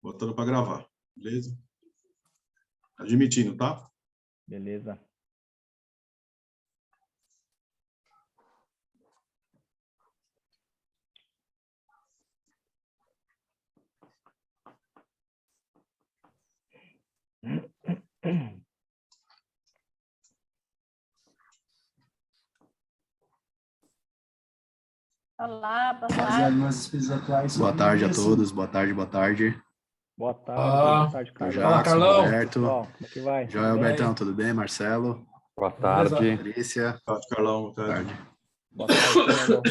Botando para gravar, beleza? Admitindo, tá? Beleza. Olá, boa tarde. Boa tarde a todos, boa tarde, boa tarde. Boa tarde, Carlos. Fala, Carlão. Roberto. Pessoal, como é que vai? Joia, Albertão, tudo bem? Marcelo? Boa tarde. Patrícia? Boa tarde, Carlão. Boa Boa tarde. tarde. Boa tarde, Fernando.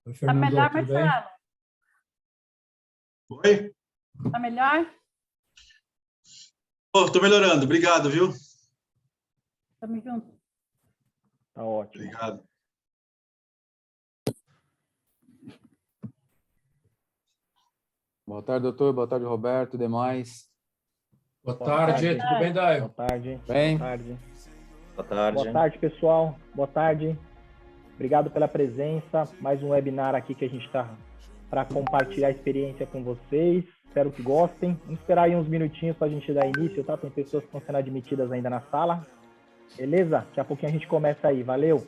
Oi, Tá Fernando, melhor, tudo bem? Marcelo? Oi? Tá melhor? Tô melhorando, obrigado, viu? Tamo junto. Tá ótimo. Obrigado. Boa tarde, doutor. Boa tarde, Roberto. Demais. Boa Boa tarde, tarde. tudo bem, Daio? Boa tarde. Bem? Boa tarde. Boa tarde. Boa tarde, pessoal. Boa tarde. Obrigado pela presença. Mais um webinar aqui que a gente está para compartilhar a experiência com vocês. Espero que gostem. Vamos esperar aí uns minutinhos para a gente dar início, tá? Tem pessoas que estão sendo admitidas ainda na sala. Beleza? Daqui a pouquinho a gente começa aí. Valeu!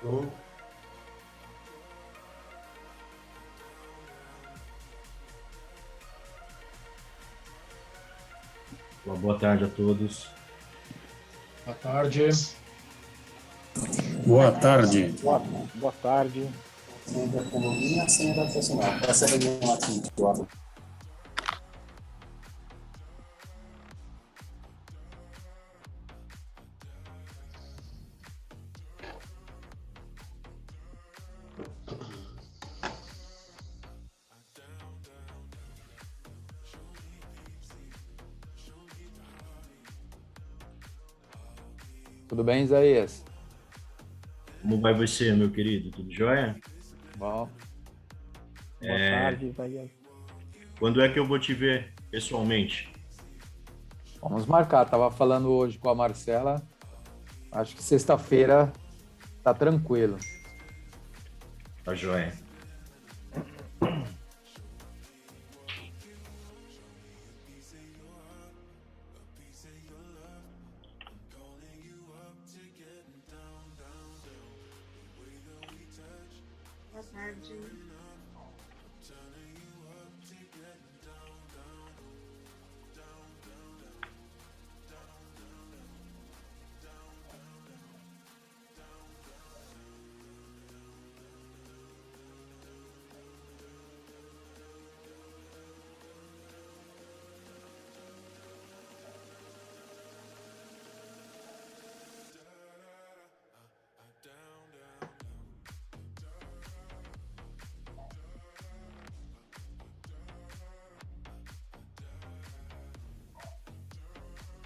Tô. Boa tarde a todos. Boa tarde. Boa tarde. Boa tarde. Essa reunião aqui, Tudo bem, Isaías? Como vai você, meu querido? Tudo jóia? Bom. Boa tarde, Isaías. Quando é que eu vou te ver pessoalmente? Vamos marcar. Tava falando hoje com a Marcela. Acho que sexta-feira tá tranquilo. Tá jóia. Boa tarde.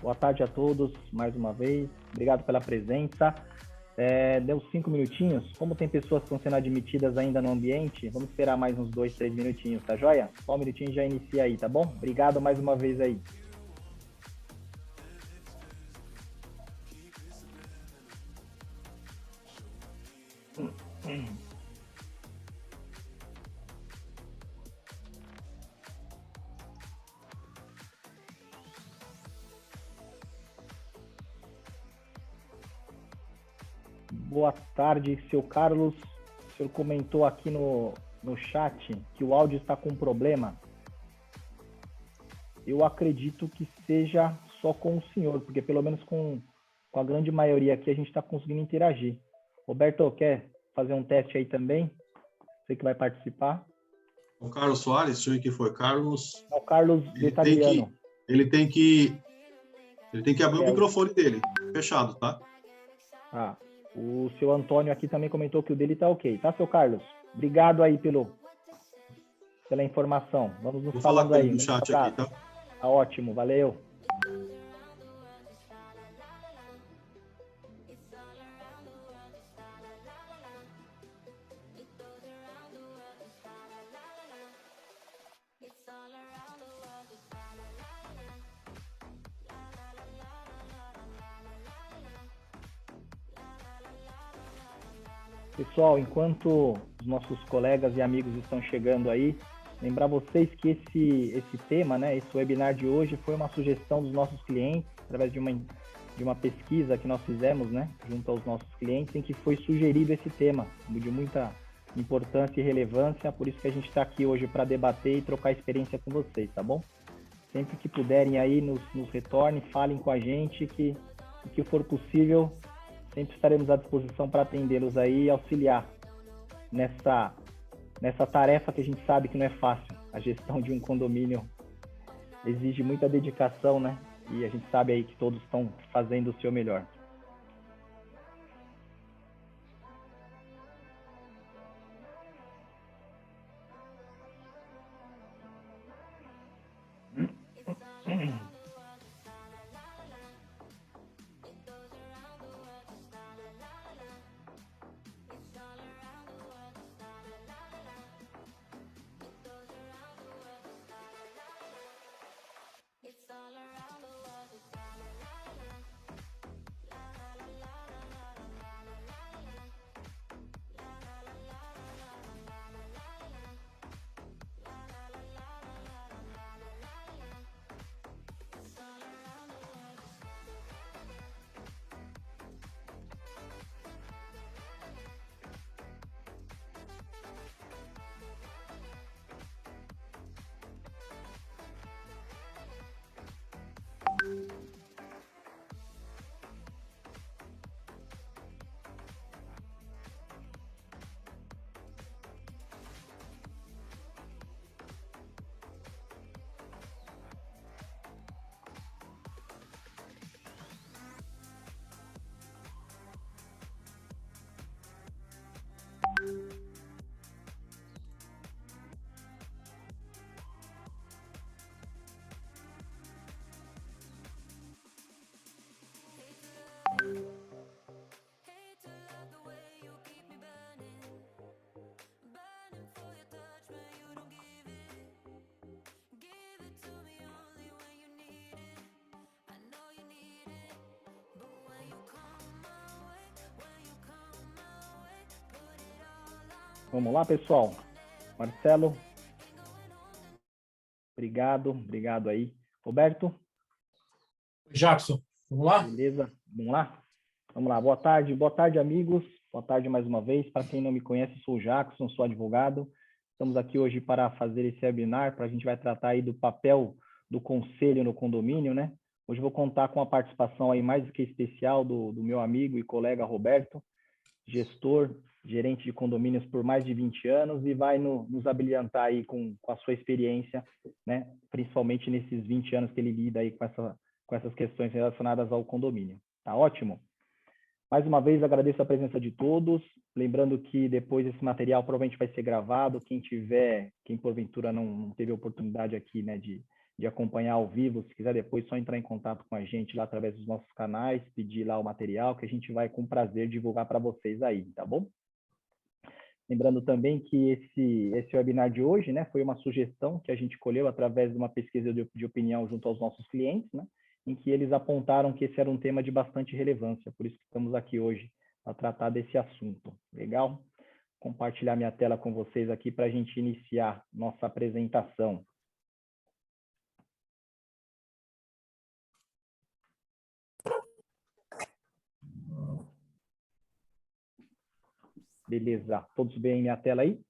Boa tarde a todos, mais uma vez. Obrigado pela presença. Deu 5 minutinhos. Como tem pessoas que estão sendo admitidas ainda no ambiente, vamos esperar mais uns 2, 3 minutinhos, tá joia? Só um minutinho e já inicia aí, tá bom? Obrigado mais uma vez aí. Boa tarde, seu Carlos. O senhor comentou aqui no chat que o áudio está com problema. Eu acredito que seja só com o senhor, porque pelo menos com a grande maioria aqui a gente está conseguindo interagir. Roberto, quer fazer um teste aí também? Você que vai participar. O Carlos Soares, deixa eu ver quem foi. Carlos. É o Carlos Vetagliano. Ele tem que abrir o microfone dele, fechado, tá? Ah, o seu Antônio aqui também comentou que o dele tá ok, tá, seu Carlos? Obrigado aí pela pela informação. Vamos nos Vou falar falando com ele aí. no chat aqui, tá? Tá ótimo, valeu. Pessoal, enquanto os nossos colegas e amigos estão chegando aí, lembrar vocês que esse tema, né, esse webinar de hoje foi uma sugestão dos nossos clientes, através de uma pesquisa que nós fizemos, né, junto aos nossos clientes, em que foi sugerido esse tema, de muita importância e relevância, por isso que a gente está aqui hoje para debater e trocar experiência com vocês, tá bom? Sempre que puderem aí, nos retornem, falem com a gente, que o que for possível, sempre estaremos à disposição para atendê-los aí e auxiliar nessa tarefa que a gente sabe que não é fácil. A gestão de um condomínio exige muita dedicação, né? E a gente sabe aí que todos estão fazendo o seu melhor. Vamos lá, pessoal. Marcelo. Obrigado aí. Roberto. Jackson, vamos lá? Beleza, vamos lá? Vamos lá, boa tarde, amigos. Boa tarde mais uma vez. Para quem não me conhece, sou o Jackson, sou advogado. Estamos aqui hoje para fazer esse webinar, a gente vai tratar aí do papel do conselho no condomínio, né? Hoje vou contar com a participação aí mais do que especial do meu amigo e colega Roberto, gestor, gerente de condomínios por mais de 20 anos e vai nos abrilhantar aí com a sua experiência, né? Principalmente nesses 20 anos que ele lida aí com essas questões relacionadas ao condomínio. Tá ótimo? Mais uma vez, agradeço a presença de todos. Lembrando que depois esse material provavelmente vai ser gravado. Quem porventura não teve a oportunidade aqui, né, de acompanhar ao vivo, se quiser depois só entrar em contato com a gente lá através dos nossos canais, pedir lá o material que a gente vai com prazer divulgar para vocês aí, tá bom? Lembrando também que esse webinar de hoje, né, foi uma sugestão que a gente colheu através de uma pesquisa de opinião junto aos nossos clientes, né, em que eles apontaram que esse era um tema de bastante relevância, por isso que estamos aqui hoje para tratar desse assunto. Legal? Compartilhar minha tela com vocês aqui para a gente iniciar nossa apresentação. Beleza. Todos bem minha tela aí?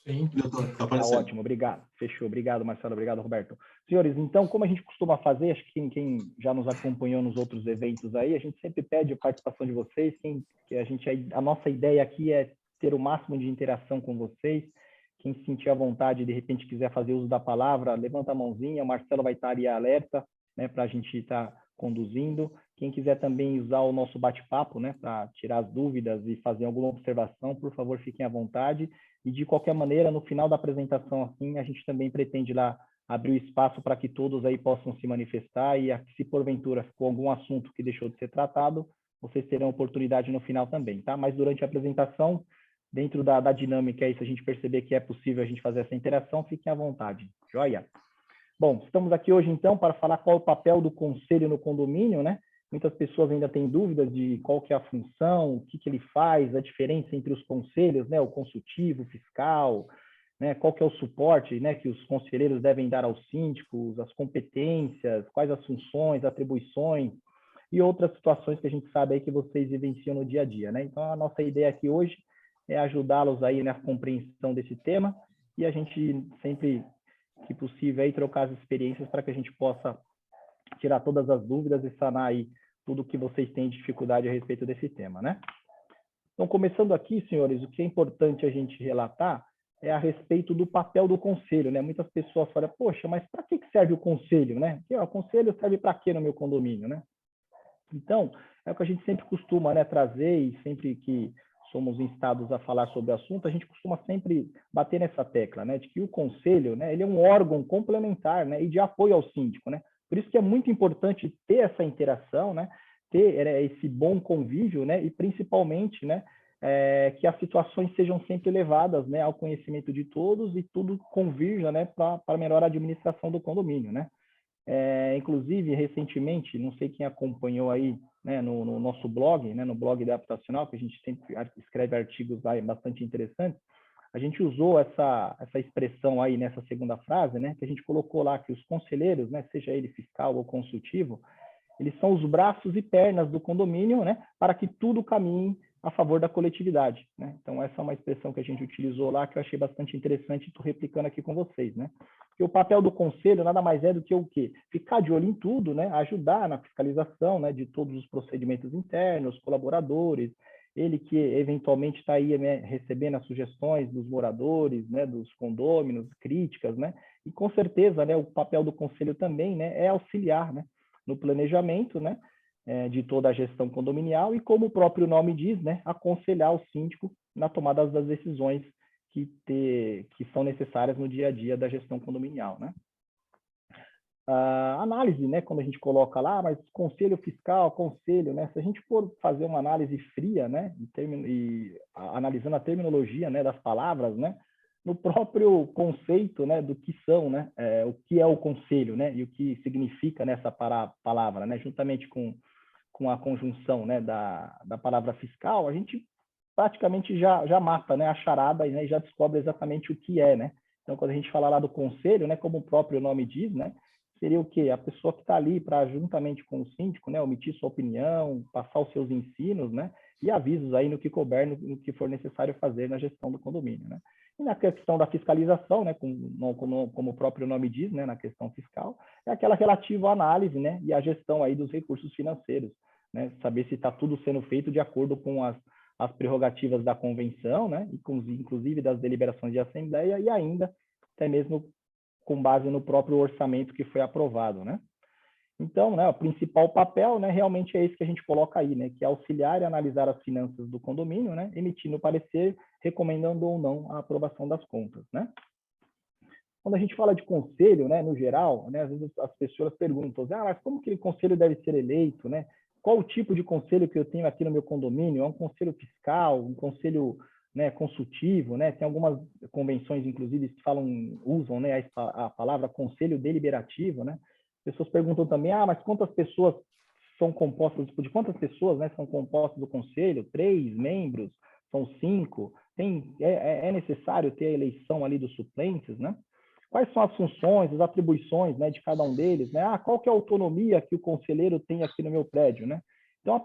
Sim. Tá aparecendo. Ótimo, obrigado. Fechou. Obrigado, Marcelo. Obrigado, Roberto. Senhores, então, como a gente costuma fazer, acho que quem já nos acompanhou nos outros eventos aí, a gente sempre pede a participação de vocês. A nossa ideia aqui é ter o máximo de interação com vocês. Quem se sentir à vontade, de repente quiser fazer uso da palavra, levanta a mãozinha. O Marcelo vai estar ali alerta, né, para a gente estar conduzindo. Quem quiser também usar o nosso bate-papo, né, para tirar as dúvidas e fazer alguma observação, por favor, fiquem à vontade. E, de qualquer maneira, no final da apresentação, assim, a gente também pretende lá abrir o espaço para que todos aí possam se manifestar e, se porventura ficou algum assunto que deixou de ser tratado, vocês terão oportunidade no final também, tá? Mas durante a apresentação, dentro da dinâmica aí, se a gente perceber que é possível a gente fazer essa interação, fiquem à vontade. Joia? Bom, estamos aqui hoje, então, para falar qual é o papel do conselho no condomínio, né? Muitas pessoas ainda têm dúvidas de qual que é a função, o que ele faz, a diferença entre os conselhos, né? O consultivo, o fiscal, né? Qual que é o suporte, né? Que os conselheiros devem dar aos síndicos, as competências, quais as funções, atribuições e outras situações que a gente sabe aí que vocês vivenciam no dia a dia, né? Então, a nossa ideia aqui hoje é ajudá-los aí na compreensão desse tema e a gente sempre que possível aí trocar as experiências para que a gente possa tirar todas as dúvidas e sanar aí tudo que vocês têm de dificuldade a respeito desse tema, né? Então, começando aqui, senhores, o que é importante a gente relatar é a respeito do papel do conselho, né? Muitas pessoas falam, poxa, mas para que serve o conselho, né? Porque, ó, o conselho serve para quê no meu condomínio, né? Então, é o que a gente sempre costuma, né, trazer e sempre que somos instados a falar sobre o assunto, a gente costuma sempre bater nessa tecla, né, de que o conselho, né, ele é um órgão complementar, né, e de apoio ao síndico, né? Por isso que é muito importante ter essa interação, né, ter esse bom convívio, né, e principalmente, né, que as situações sejam sempre levadas, né, ao conhecimento de todos e tudo convirja, né, para a melhor administração do condomínio, né? Inclusive, recentemente, não sei quem acompanhou aí, né, no nosso blog, né, no blog da Habitacional, que a gente sempre escreve artigos lá bastante interessantes, a gente usou essa expressão aí nessa segunda frase, né, que a gente colocou lá que os conselheiros, né, seja ele fiscal ou consultivo, eles são os braços e pernas do condomínio, né, para que tudo caminhe a favor da coletividade, né? Então, essa é uma expressão que a gente utilizou lá, que eu achei bastante interessante e estou replicando aqui com vocês, né? Porque o papel do conselho nada mais é do que o quê? Ficar de olho em tudo, né? Ajudar na fiscalização, né, de todos os procedimentos internos, colaboradores, ele que eventualmente está aí, né, recebendo as sugestões dos moradores, né, dos condôminos, críticas, né? E com certeza, né, o papel do conselho também, né, é auxiliar, né, no planejamento, né, de toda a gestão condominial e, como o próprio nome diz, né, aconselhar o síndico na tomada das decisões que são necessárias no dia a dia da gestão condominial, né? Análise, né, quando a gente coloca lá, mas conselho fiscal, conselho, né, se a gente for fazer uma análise fria, né, analisando a terminologia, né, das palavras, né, no próprio conceito, né, do que são, né, o que é o conselho, né, e o que significa nessa palavra, né, juntamente com a conjunção, né, da palavra fiscal, a gente praticamente já mata, né, a charada, né, e já descobre exatamente o que é, né. Então, quando a gente fala lá do conselho, né, como o próprio nome diz, né, seria o quê? A pessoa que está ali para, juntamente com o síndico, né, emitir sua opinião, passar os seus ensinos, né, e avisos aí no que couber, no que for necessário fazer na gestão do condomínio, né. E na questão da fiscalização, né, como o próprio nome diz, né, na questão fiscal, é aquela relativa à análise, né, e à gestão aí dos recursos financeiros, né, saber se está tudo sendo feito de acordo com as prerrogativas da convenção, né, inclusive das deliberações de assembleia e ainda até mesmo com base no próprio orçamento que foi aprovado, né. Então, né, o principal papel, né, realmente é esse que a gente coloca aí, né, que é auxiliar e analisar as finanças do condomínio, né, emitindo parecer, recomendando ou não a aprovação das contas, né. Quando a gente fala de conselho, né, no geral, né, às vezes as pessoas perguntam, mas como que o conselho deve ser eleito, né? Qual o tipo de conselho que eu tenho aqui no meu condomínio? É um conselho fiscal, um conselho, né, consultivo, né? Tem algumas convenções, inclusive, que usam, né, a palavra conselho deliberativo, né? As pessoas perguntam também, mas quantas pessoas são compostas, de quantas pessoas, né, são compostas do conselho? 3 membros? São 5? É necessário ter a eleição ali dos suplentes, né? Quais são as funções, as atribuições, né, de cada um deles, né? Qual que é a autonomia que o conselheiro tem aqui no meu prédio, né? Então,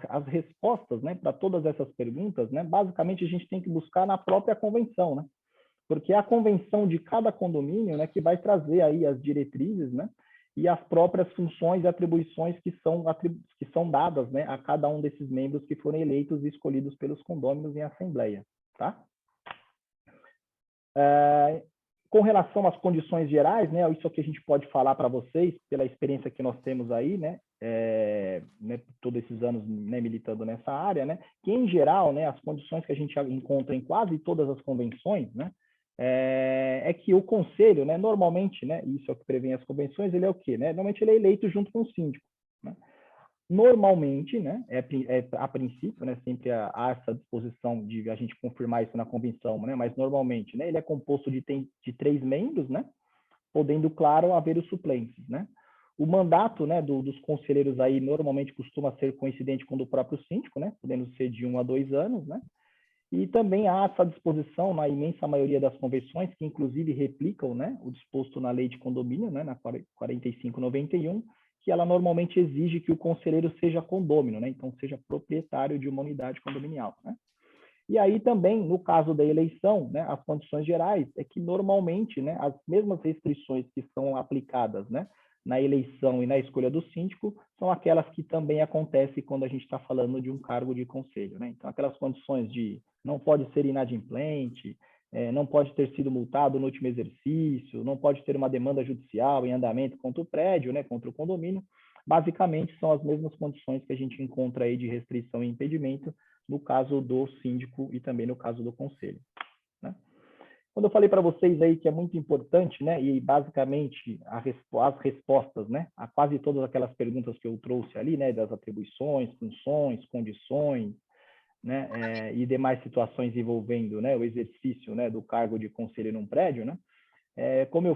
as respostas, né, para todas essas perguntas, né, basicamente a gente tem que buscar na própria convenção, né? Porque é a convenção de cada condomínio, né, que vai trazer aí as diretrizes, né, e as próprias funções e atribuições que são dadas, né, a cada um desses membros que foram eleitos e escolhidos pelos condôminos em assembleia, tá? Com relação às condições gerais, né, isso aqui a gente pode falar para vocês, pela experiência que nós temos aí, né, todos esses anos, né, militando nessa área, né, que em geral, né, as condições que a gente encontra em quase todas as convenções, né, é que o conselho, né, normalmente, né, isso é o que prevê as convenções, ele é o quê? Né? Normalmente ele é eleito junto com o síndico. Né? Normalmente, né, a princípio, né, sempre há essa disposição de a gente confirmar isso na convenção, né, mas normalmente, né, ele é composto de 3 membros, né, podendo, claro, haver os suplentes, né. O mandato, né, dos conselheiros aí normalmente costuma ser coincidente com o do próprio síndico, né, podendo ser de 1 a 2 anos, né. E também há essa disposição na imensa maioria das convenções, que inclusive replicam, né, o disposto na lei de condomínio, né, na 4591, que ela normalmente exige que o conselheiro seja condômino, né? Então seja proprietário de uma unidade condominial, né? E aí também, no caso da eleição, né, as condições gerais é que normalmente, né, as mesmas restrições que são aplicadas, né, na eleição e na escolha do síndico são aquelas que também acontecem quando a gente está falando de um cargo de conselho, né? Então aquelas condições de não pode ser inadimplente, não pode ter sido multado no último exercício, não pode ter uma demanda judicial em andamento contra o prédio, né, contra o condomínio. Basicamente, são as mesmas condições que a gente encontra aí de restrição e impedimento no caso do síndico e também no caso do conselho. Né? Quando eu falei para vocês aí que é muito importante, né, e basicamente as respostas, né, a quase todas aquelas perguntas que eu trouxe ali, né, das atribuições, funções, condições, né, e demais situações envolvendo, né, o exercício, né, do cargo de conselheiro num prédio, né, como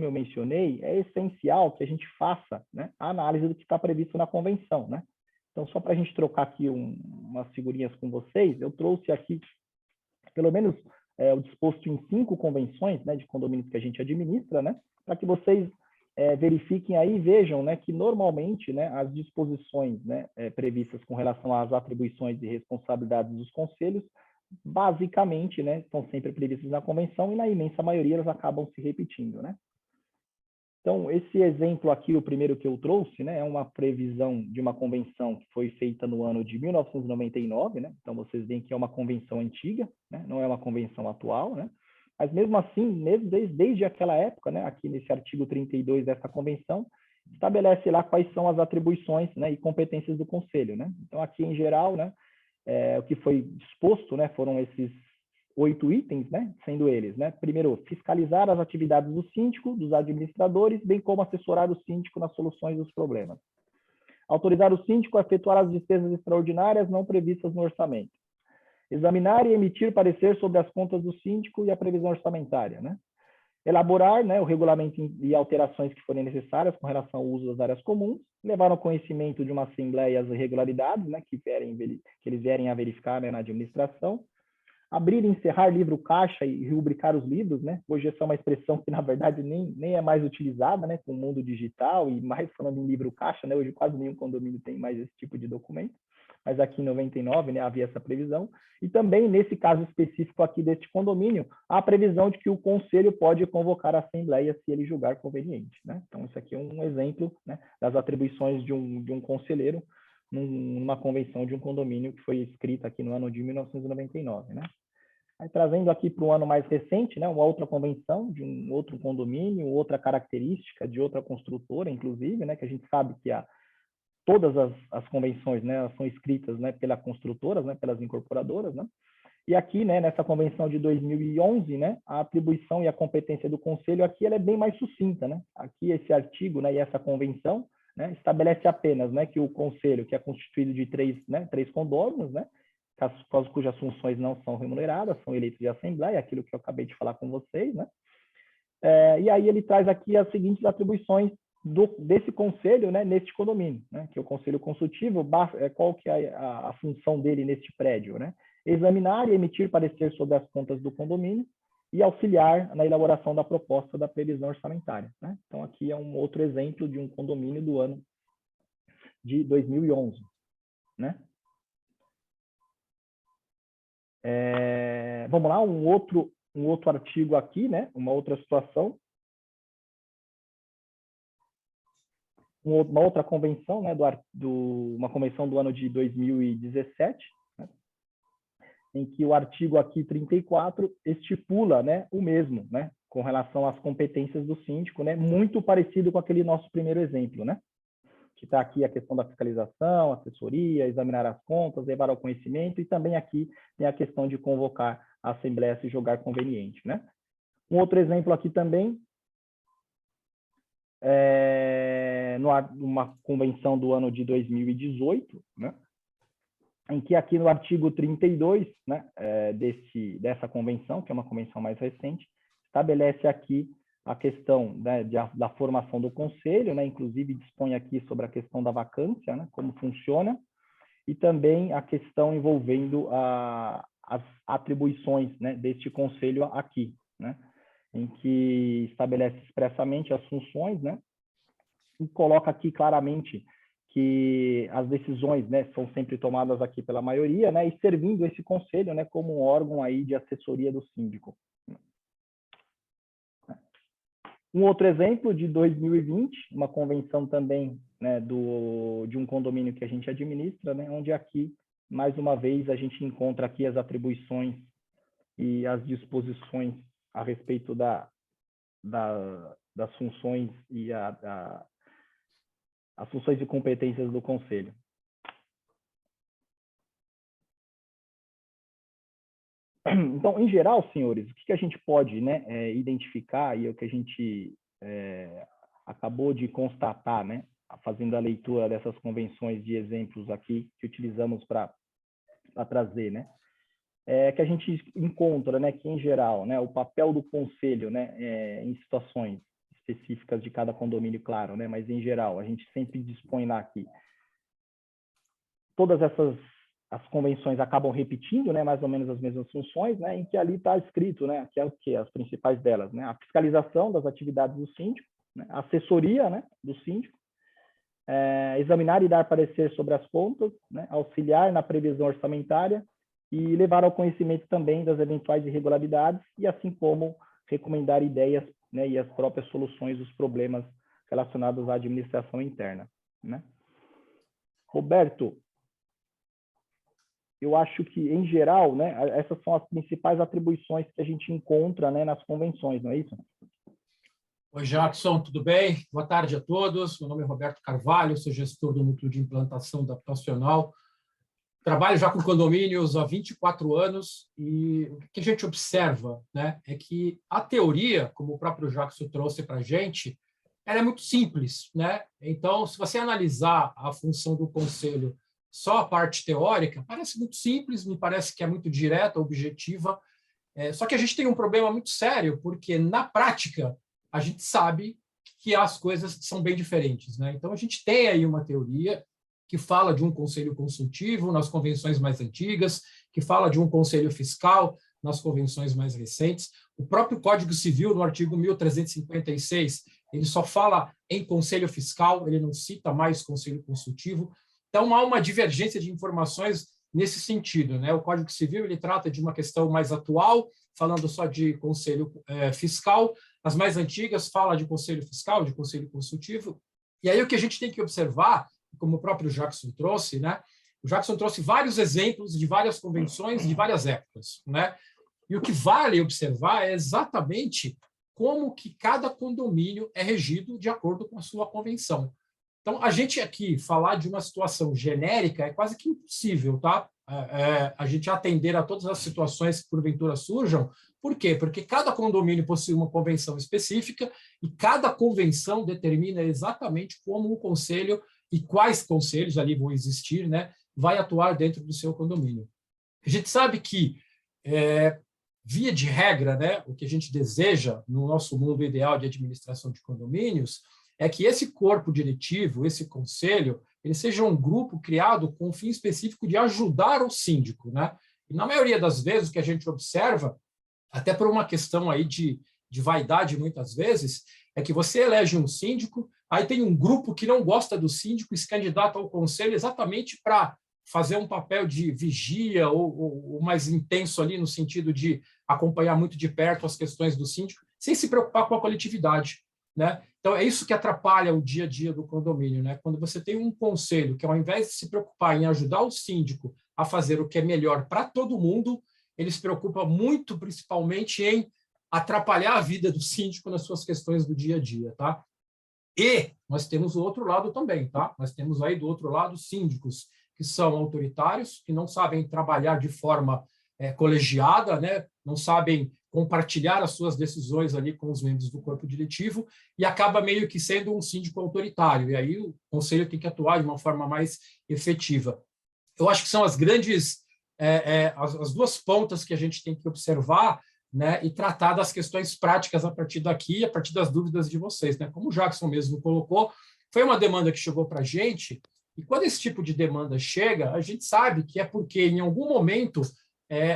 eu mencionei, é essencial que a gente faça, né, a análise do que está previsto na convenção, né. Então, só para a gente trocar aqui umas figurinhas com vocês, eu trouxe aqui, pelo menos, o disposto em 5 convenções, né, de condomínios que a gente administra, né, para que vocês verifiquem aí e vejam, né, que normalmente, né, as disposições, né, previstas com relação às atribuições e responsabilidades dos conselhos, basicamente, né, estão sempre previstas na convenção e na imensa maioria elas acabam se repetindo, né. Então, esse exemplo aqui, o primeiro que eu trouxe, né, é uma previsão de uma convenção que foi feita no ano de 1999, né, então vocês veem que é uma convenção antiga, né, não é uma convenção atual, né, mas mesmo assim, mesmo desde aquela época, né, aqui nesse artigo 32 dessa convenção, estabelece lá quais são as atribuições, né, e competências do conselho, né. Então, aqui em geral, né, o que foi disposto, né, foram esses 8 itens, né, sendo eles, né, primeiro, fiscalizar as atividades do síndico, dos administradores, bem como assessorar o síndico nas soluções dos problemas. Autorizar o síndico a efetuar as despesas extraordinárias não previstas no orçamento. Examinar e emitir parecer sobre as contas do síndico e a previsão orçamentária, né? Elaborar, né, o regulamento e alterações que forem necessárias com relação ao uso das áreas comuns, levar ao conhecimento de uma assembleia as irregularidades, né, que eles vierem a verificar, né, na administração. Abrir e encerrar livro caixa e rubricar os livros, né? Hoje essa é uma expressão que, na verdade, nem é mais utilizada, né, com o mundo digital e mais falando em livro caixa, né? Hoje quase nenhum condomínio tem mais esse tipo de documento, mas aqui em 99, né, havia essa previsão. E também, nesse caso específico aqui deste condomínio, há a previsão de que o conselho pode convocar a assembleia se ele julgar conveniente, né? Então, isso aqui é um exemplo, né, das atribuições de um conselheiro numa convenção de um condomínio que foi escrita aqui no ano de 1999, né? Aí, trazendo aqui para o ano mais recente, né, uma outra convenção de um outro condomínio, outra característica de outra construtora, inclusive, né, que a gente sabe que todas as convenções, né, são escritas, né, pelas construtoras, né, pelas incorporadoras, né. E aqui, né, nessa convenção de 2011, né, a atribuição e a competência do conselho aqui ela é bem mais sucinta, né. Aqui esse artigo, né, e essa convenção, né, estabelece apenas, né, que o conselho, que é constituído de 3 condôminos, né, cujas funções não são remuneradas, são eleitos de assembleia, aquilo que eu acabei de falar com vocês, né? E aí ele traz aqui as seguintes atribuições desse conselho, né, neste condomínio, né? Que é o conselho consultivo, qual que é a função dele neste prédio, né? Examinar e emitir parecer sobre as contas do condomínio e auxiliar na elaboração da proposta da previsão orçamentária, né? Então aqui é um outro exemplo de um condomínio do ano de 2011, né? Vamos lá, um outro artigo aqui, né? Uma outra situação. Uma outra convenção, né? Uma convenção do ano de 2017, né? Em que o artigo aqui 34 estipula, né, o mesmo, né? com relação às competências do síndico, né? Muito parecido com aquele nosso primeiro exemplo, né? Que está aqui a questão da fiscalização, assessoria, examinar as contas, levar ao conhecimento, e também aqui tem a questão de convocar a assembleia se julgar conveniente, né? Um outro exemplo aqui também, numa convenção do ano de 2018, né? Em que aqui no artigo 32, né, dessa convenção, que é uma convenção mais recente, estabelece aqui a questão, né, da formação do conselho, né, inclusive dispõe aqui sobre a questão da vacância, né, como funciona, e também a questão envolvendo as atribuições, né, deste conselho aqui, né, em que estabelece expressamente as funções, né, e coloca aqui claramente que as decisões, né, são sempre tomadas aqui pela maioria, né, e servindo esse conselho, né, como um órgão aí de assessoria do síndico. Um outro exemplo de 2020, uma convenção também, né, de um condomínio que a gente administra, né, onde aqui, mais uma vez, a gente encontra aqui as atribuições e as disposições a respeito das funções e as funções e competências do Conselho. Então, em geral, senhores, o que a gente pode, né, identificar, e é o que a gente acabou de constatar, né, fazendo a leitura dessas convenções de exemplos aqui que utilizamos para trazer, né, que a gente encontra, né, que, em geral, né, o papel do Conselho, né, em situações específicas de cada condomínio, claro, né, mas, em geral, a gente sempre dispõe lá que todas as convenções acabam repetindo, né, mais ou menos as mesmas funções, né, em que ali está escrito, né, que é o que as principais delas, né, a fiscalização das atividades do síndico, né, a assessoria, né, do síndico, examinar e dar parecer sobre as contas, né, auxiliar na previsão orçamentária e levar ao conhecimento também das eventuais irregularidades e assim como recomendar ideias, né, e as próprias soluções dos problemas relacionados à administração interna, né. Roberto, eu acho que, em geral, né, essas são as principais atribuições que a gente encontra, né, nas convenções, não é isso? Oi, Jackson, tudo bem? Boa tarde a todos. Meu nome é Roberto Carvalho, sou gestor do Núcleo de Implantação Habitacional. Trabalho já com condomínios há 24 anos e o que a gente observa, né, é que a teoria, como o próprio Jackson trouxe para a gente, ela é muito simples, né? Então, se você analisar a função do conselho, só a parte teórica, parece muito simples, me parece que é muito direta, objetiva, só que a gente tem um problema muito sério, porque, na prática, a gente sabe que as coisas são bem diferentes, né? Então, a gente tem aí uma teoria que fala de um conselho consultivo nas convenções mais antigas, que fala de um conselho fiscal nas convenções mais recentes. O próprio Código Civil, no artigo 1356, ele só fala em conselho fiscal, ele não cita mais conselho consultivo. Então, há uma divergência de informações nesse sentido, né? O Código Civil ele trata de uma questão mais atual, falando só de conselho fiscal. As mais antigas falam de conselho fiscal, de conselho consultivo. E aí o que a gente tem que observar, como o próprio Jackson trouxe, né? O Jackson trouxe vários exemplos de várias convenções de várias épocas, né? E o que vale observar é exatamente como que cada condomínio é regido de acordo com a sua convenção. Então, a gente aqui falar de uma situação genérica é quase que impossível, tá? A gente atender a todas as situações que porventura surjam. Por quê? Porque cada condomínio possui uma convenção específica e cada convenção determina exatamente como o conselho e quais conselhos ali vão existir, né, vai atuar dentro do seu condomínio. A gente sabe que, via de regra, né, o que a gente deseja no nosso mundo ideal de administração de condomínios é que esse corpo diretivo, esse conselho, ele seja um grupo criado com o fim específico de ajudar o síndico, né? E na maioria das vezes o que a gente observa, até por uma questão aí de vaidade muitas vezes, é que você elege um síndico, aí tem um grupo que não gosta do síndico e se candidata ao conselho exatamente para fazer um papel de vigia ou mais intenso ali no sentido de acompanhar muito de perto as questões do síndico, sem se preocupar com a coletividade, né? Então, é isso que atrapalha o dia a dia do condomínio, né? Quando você tem um conselho que, ao invés de se preocupar em ajudar o síndico a fazer o que é melhor para todo mundo, ele se preocupa muito, principalmente, em atrapalhar a vida do síndico nas suas questões do dia a dia, tá? E nós temos o outro lado também, tá? Nós temos aí do outro lado síndicos que são autoritários, que não sabem trabalhar de forma colegiada, né? Não sabem compartilhar as suas decisões ali com os membros do corpo diretivo e acaba meio que sendo um síndico autoritário. E aí o conselho tem que atuar de uma forma mais efetiva. Eu acho que são as grandes, as duas pontas que a gente tem que observar, né, e tratar das questões práticas a partir daqui, a partir das dúvidas de vocês, né? Como o Jackson mesmo colocou, foi uma demanda que chegou para a gente, e quando esse tipo de demanda chega, a gente sabe que é porque, em algum momento,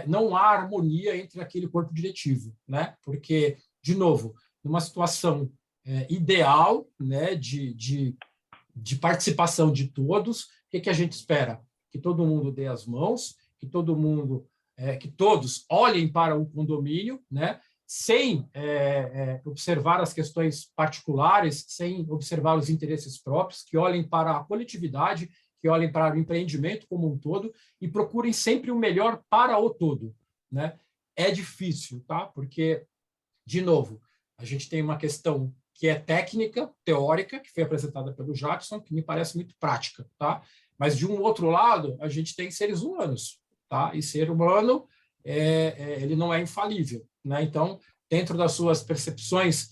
não há harmonia entre aquele corpo diretivo, né? Porque, de novo, numa situação ideal, né, de participação de todos, o que a gente espera? Que todo mundo dê as mãos, que todo mundo... que todos olhem para o condomínio, né, sem observar as questões particulares, sem observar os interesses próprios, que olhem para a coletividade, que olhem para o empreendimento como um todo e procurem sempre o melhor para o todo, né? É difícil, tá? Porque, de novo, a gente tem uma questão que é técnica, teórica, que foi apresentada pelo Jackson, que me parece muito prática, tá? Mas, de um outro lado, a gente tem seres humanos, tá? E ser humano, ele não é infalível, né? Então, dentro das suas percepções,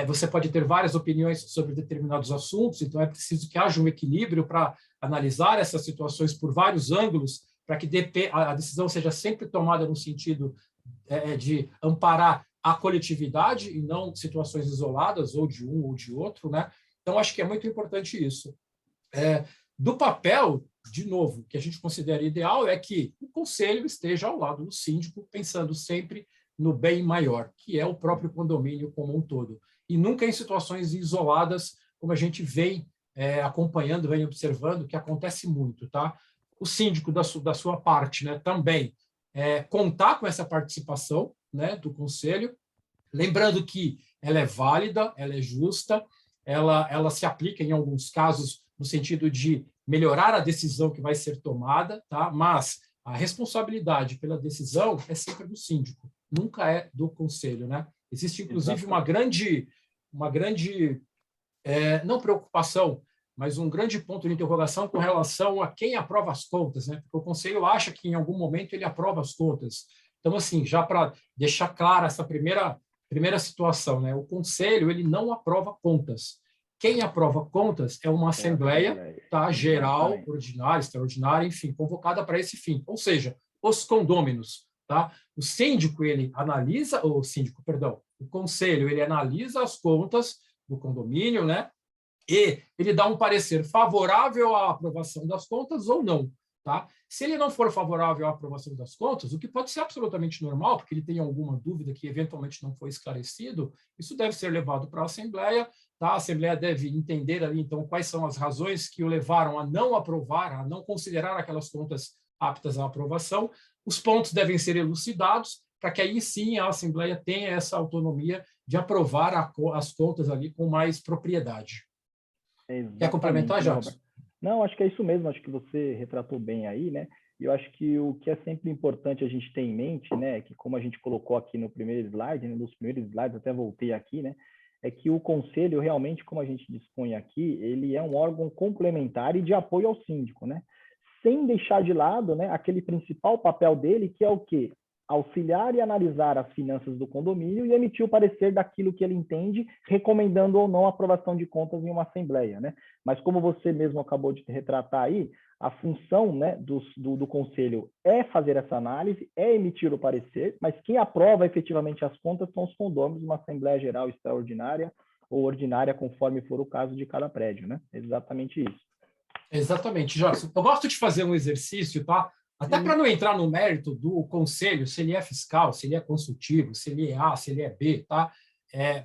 você pode ter várias opiniões sobre determinados assuntos, então é preciso que haja um equilíbrio para analisar essas situações por vários ângulos, para que a decisão seja sempre tomada no sentido de amparar a coletividade e não situações isoladas, ou de um ou de outro, né? Então, acho que é muito importante isso. Do papel, de novo, que a gente considera ideal é que o conselho esteja ao lado do síndico, pensando sempre no bem maior, que é o próprio condomínio como um todo, e nunca em situações isoladas, como a gente vem acompanhando, vem observando, que acontece muito, tá? O síndico, da sua parte, né, também contar com essa participação, né, do conselho, lembrando que ela é válida, ela é justa, ela se aplica em alguns casos no sentido de melhorar a decisão que vai ser tomada, tá? Mas a responsabilidade pela decisão é sempre do síndico, nunca é do conselho, né? Existe, inclusive, uma grande não preocupação, mas um grande ponto de interrogação com relação a quem aprova as contas, né? Porque o conselho acha que, em algum momento, ele aprova as contas. Então, assim, já para deixar clara essa primeira situação, né? O conselho, ele não aprova contas. Quem aprova contas é uma assembleia, tá, geral, ordinária, extraordinária, enfim, convocada para esse fim. Ou seja, os condôminos, tá? O conselho, ele analisa as contas do condomínio, né? E ele dá um parecer favorável à aprovação das contas ou não, tá? Se ele não for favorável à aprovação das contas, o que pode ser absolutamente normal, porque ele tem alguma dúvida que eventualmente não foi esclarecido, isso deve ser levado para a Assembleia, tá? A Assembleia deve entender ali, então, quais são as razões que o levaram a não aprovar, a não considerar aquelas contas aptas à aprovação. Os pontos devem ser elucidados, para que aí sim a Assembleia tenha essa autonomia de aprovar as contas ali com mais propriedade. Quer complementar, Jackson? Não, acho que é isso mesmo, acho que você retratou bem aí, né? E eu acho que o que é sempre importante a gente ter em mente, né, que como a gente colocou aqui no primeiro slide, né, nos primeiros slides, até voltei aqui, né, é que o conselho realmente, como a gente dispõe aqui, ele é um órgão complementar e de apoio ao síndico, né? Sem deixar de lado, né, aquele principal papel dele, que é o quê? Auxiliar e analisar as finanças do condomínio e emitir o parecer daquilo que ele entende, recomendando ou não a aprovação de contas em uma assembleia, né? Mas como você mesmo acabou de retratar aí, a função, né, do conselho é fazer essa análise, é emitir o parecer, mas quem aprova efetivamente as contas são os condôminos, uma assembleia geral extraordinária ou ordinária, conforme for o caso de cada prédio, né? Exatamente isso. Exatamente, Jackson. Eu gosto de fazer um exercício, tá? Até para não entrar no mérito do conselho, se ele é fiscal, se ele é consultivo, se ele é A, se ele é B, tá?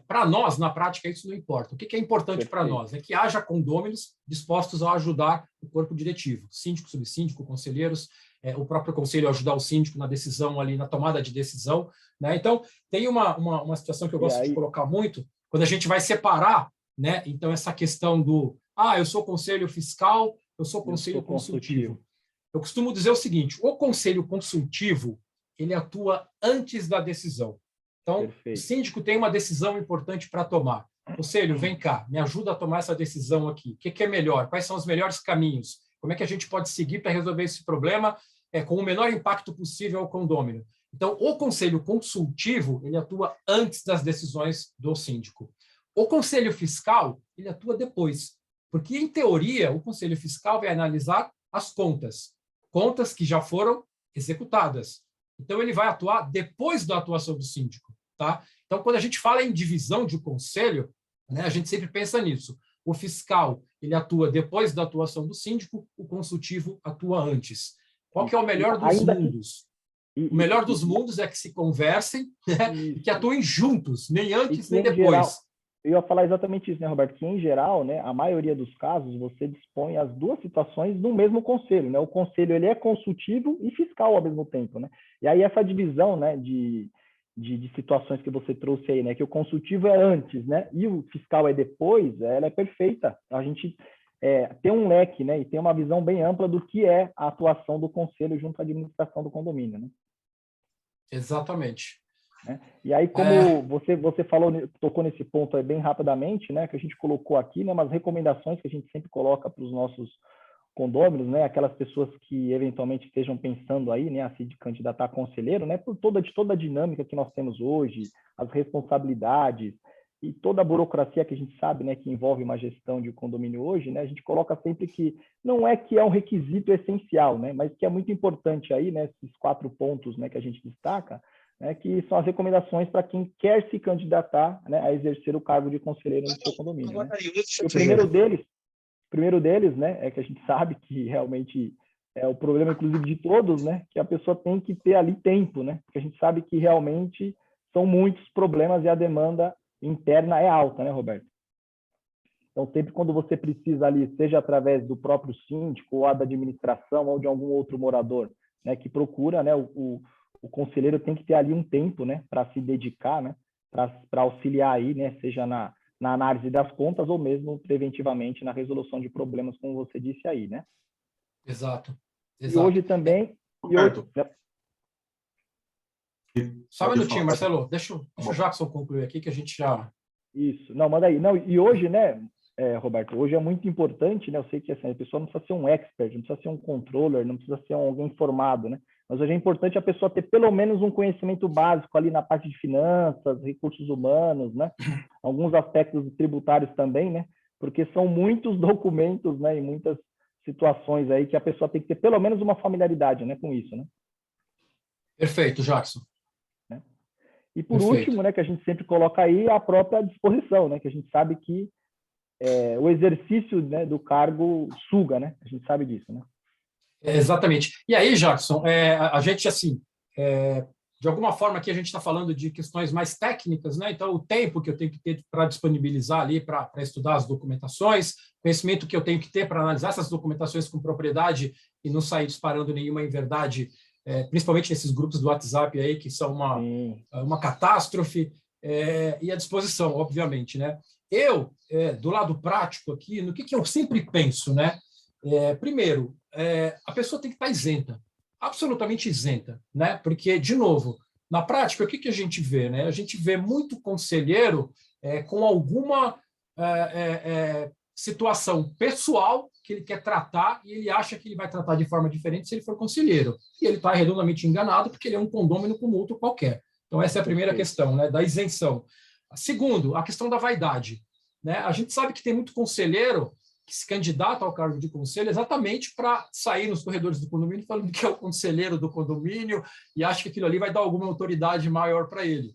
Para nós, na prática, isso não importa. O que é importante para nós é que haja condôminos dispostos a ajudar o corpo diretivo, síndico, subsíndico, conselheiros, o próprio conselho ajudar o síndico na decisão ali, na tomada de decisão, né? Então, tem uma situação que eu gosto de colocar muito, quando a gente vai separar, né? Então, essa questão do, eu sou conselho fiscal, eu sou conselho consultivo. Eu costumo dizer o seguinte, o conselho consultivo, ele atua antes da decisão. Então, Perfeito. o síndico tem uma decisão importante para tomar. Conselho, vem cá, me ajuda a tomar essa decisão aqui. O que é melhor? Quais são os melhores caminhos? Como é que a gente pode seguir para resolver esse problema com o menor impacto possível ao condômino? Então, o conselho consultivo, ele atua antes das decisões do síndico. O conselho fiscal, ele atua depois. Porque, em teoria, o conselho fiscal vai analisar as contas que já foram executadas. Então, ele vai atuar depois da atuação do síndico. Tá? Então, quando a gente fala em divisão de conselho, né, a gente sempre pensa nisso. O fiscal, ele atua depois da atuação do síndico, o consultivo atua antes. Qual que é o melhor dos mundos? O melhor dos mundos é que se conversem, né, e que atuem juntos, nem antes nem depois. Geral, eu ia falar exatamente isso, né, Roberto? Que, em geral, né, a maioria dos casos, você dispõe as duas situações no mesmo conselho. Né? O conselho ele é consultivo e fiscal ao mesmo tempo. Né? E aí essa divisão, né, de situações que você trouxe aí, né, que o consultivo é antes, né, e o fiscal é depois, ela é perfeita. A gente tem um leque, né, e tem uma visão bem ampla do que é a atuação do conselho junto à administração do condomínio, né? Exatamente. E aí, como você falou, tocou nesse ponto aí bem rapidamente, né, que a gente colocou aqui, né, umas recomendações que a gente sempre coloca para os nossos condôminos, né, aquelas pessoas que eventualmente estejam pensando aí, né, a se candidatar a conselheiro, né, por toda a dinâmica que nós temos hoje, as responsabilidades e toda a burocracia que a gente sabe, né, que envolve uma gestão de condomínio hoje, né, a gente coloca sempre que não é que é um requisito essencial, né, mas que é muito importante aí, né, esses 4 pontos, né, que a gente destaca, né, que são as recomendações para quem quer se candidatar, né, a exercer o cargo de conselheiro no seu condomínio. Né? O primeiro deles, né, é que a gente sabe que realmente é o problema, inclusive, de todos, né, que a pessoa tem que ter ali tempo, né, porque a gente sabe que realmente são muitos problemas e a demanda interna é alta, né, Roberto? Então, sempre quando você precisa ali, seja através do próprio síndico, ou da administração, ou de algum outro morador, né, que procura, né, o conselheiro tem que ter ali um tempo, né, para se dedicar, né, para auxiliar aí, né, seja na análise das contas ou mesmo preventivamente na resolução de problemas, como você disse aí, né? Exato. E hoje também... Só um minutinho, Marcelo. Deixa o Jackson concluir aqui, que a gente já... Isso. Não, manda aí. Não, e hoje, né, Roberto, hoje é muito importante, né? Eu sei que assim, a pessoa não precisa ser um expert, não precisa ser um controller, não precisa ser alguém formado, né? Mas hoje é importante a pessoa ter pelo menos um conhecimento básico ali na parte de finanças, recursos humanos, né? Alguns aspectos tributários também, né? Porque são muitos documentos, né? E muitas situações aí que a pessoa tem que ter pelo menos uma familiaridade, né? Com isso, né? Perfeito, Jackson. Né? E por último, né? Que a gente sempre coloca aí a própria disposição, né? Que a gente sabe que o exercício, né, do cargo suga, né? A gente sabe disso, né? Exatamente. E aí, Jackson, a gente, assim, de alguma forma aqui a gente está falando de questões mais técnicas, né? Então, o tempo que eu tenho que ter para disponibilizar ali para estudar as documentações, conhecimento que eu tenho que ter para analisar essas documentações com propriedade e não sair disparando nenhuma inverdade, principalmente nesses grupos do WhatsApp aí, que são uma catástrofe, e a disposição, obviamente, né? Eu, do lado prático aqui, no que eu sempre penso, né? Primeiro, a pessoa tem que estar isenta, absolutamente isenta, né? Porque, de novo, na prática, o que a gente vê, né? A gente vê muito conselheiro com alguma situação pessoal que ele quer tratar e ele acha que ele vai tratar de forma diferente se ele for conselheiro. E ele está redondamente enganado porque ele é um condômino como outro qualquer. Então, essa é a primeira questão, né? Da isenção. Segundo, a questão da vaidade, né? A gente sabe que tem muito conselheiro que se candidata ao cargo de conselho exatamente para sair nos corredores do condomínio falando que é o conselheiro do condomínio e acha que aquilo ali vai dar alguma autoridade maior para ele.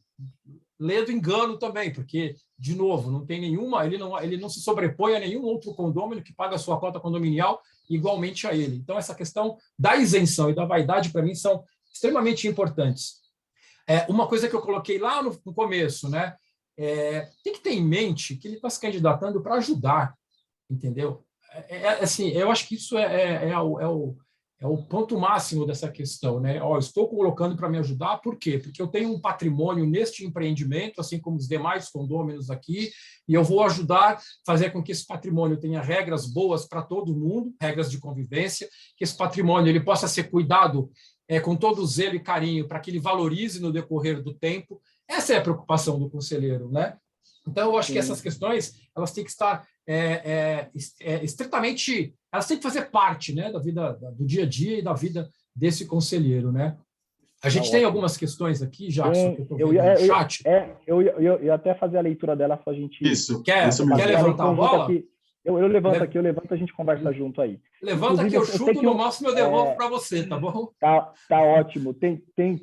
Lê do engano também, porque, de novo, não tem nenhuma, ele não se sobrepõe a nenhum outro condômino que paga a sua cota condominial igualmente a ele. Então, essa questão da isenção e da vaidade, para mim, são extremamente importantes. Uma coisa que eu coloquei lá no começo, né? Tem que ter em mente que ele está se candidatando para ajudar, entendeu? Assim, eu acho que isso é o ponto máximo dessa questão, né? Estou colocando para me ajudar, por quê? Porque eu tenho um patrimônio neste empreendimento, assim como os demais condôminos aqui, e eu vou ajudar a fazer com que esse patrimônio tenha regras boas para todo mundo, regras de convivência, que esse patrimônio ele possa ser cuidado com todo zelo e carinho para que ele valorize no decorrer do tempo. Essa é a preocupação do conselheiro, né? Então, eu acho que essas questões, elas têm que estar estritamente, elas têm que fazer parte, né, da vida, do dia a dia e da vida desse conselheiro, né? A gente tem algumas questões aqui, Jackson, que eu estou vendo no chat. Eu ia até fazer a leitura dela para a gente... Isso. Quer levantar a bola? Aqui. Eu levanto aqui, a gente conversa junto aí. Levanta aqui, eu chuto, no máximo eu devolvo para você, tá bom? Tá ótimo.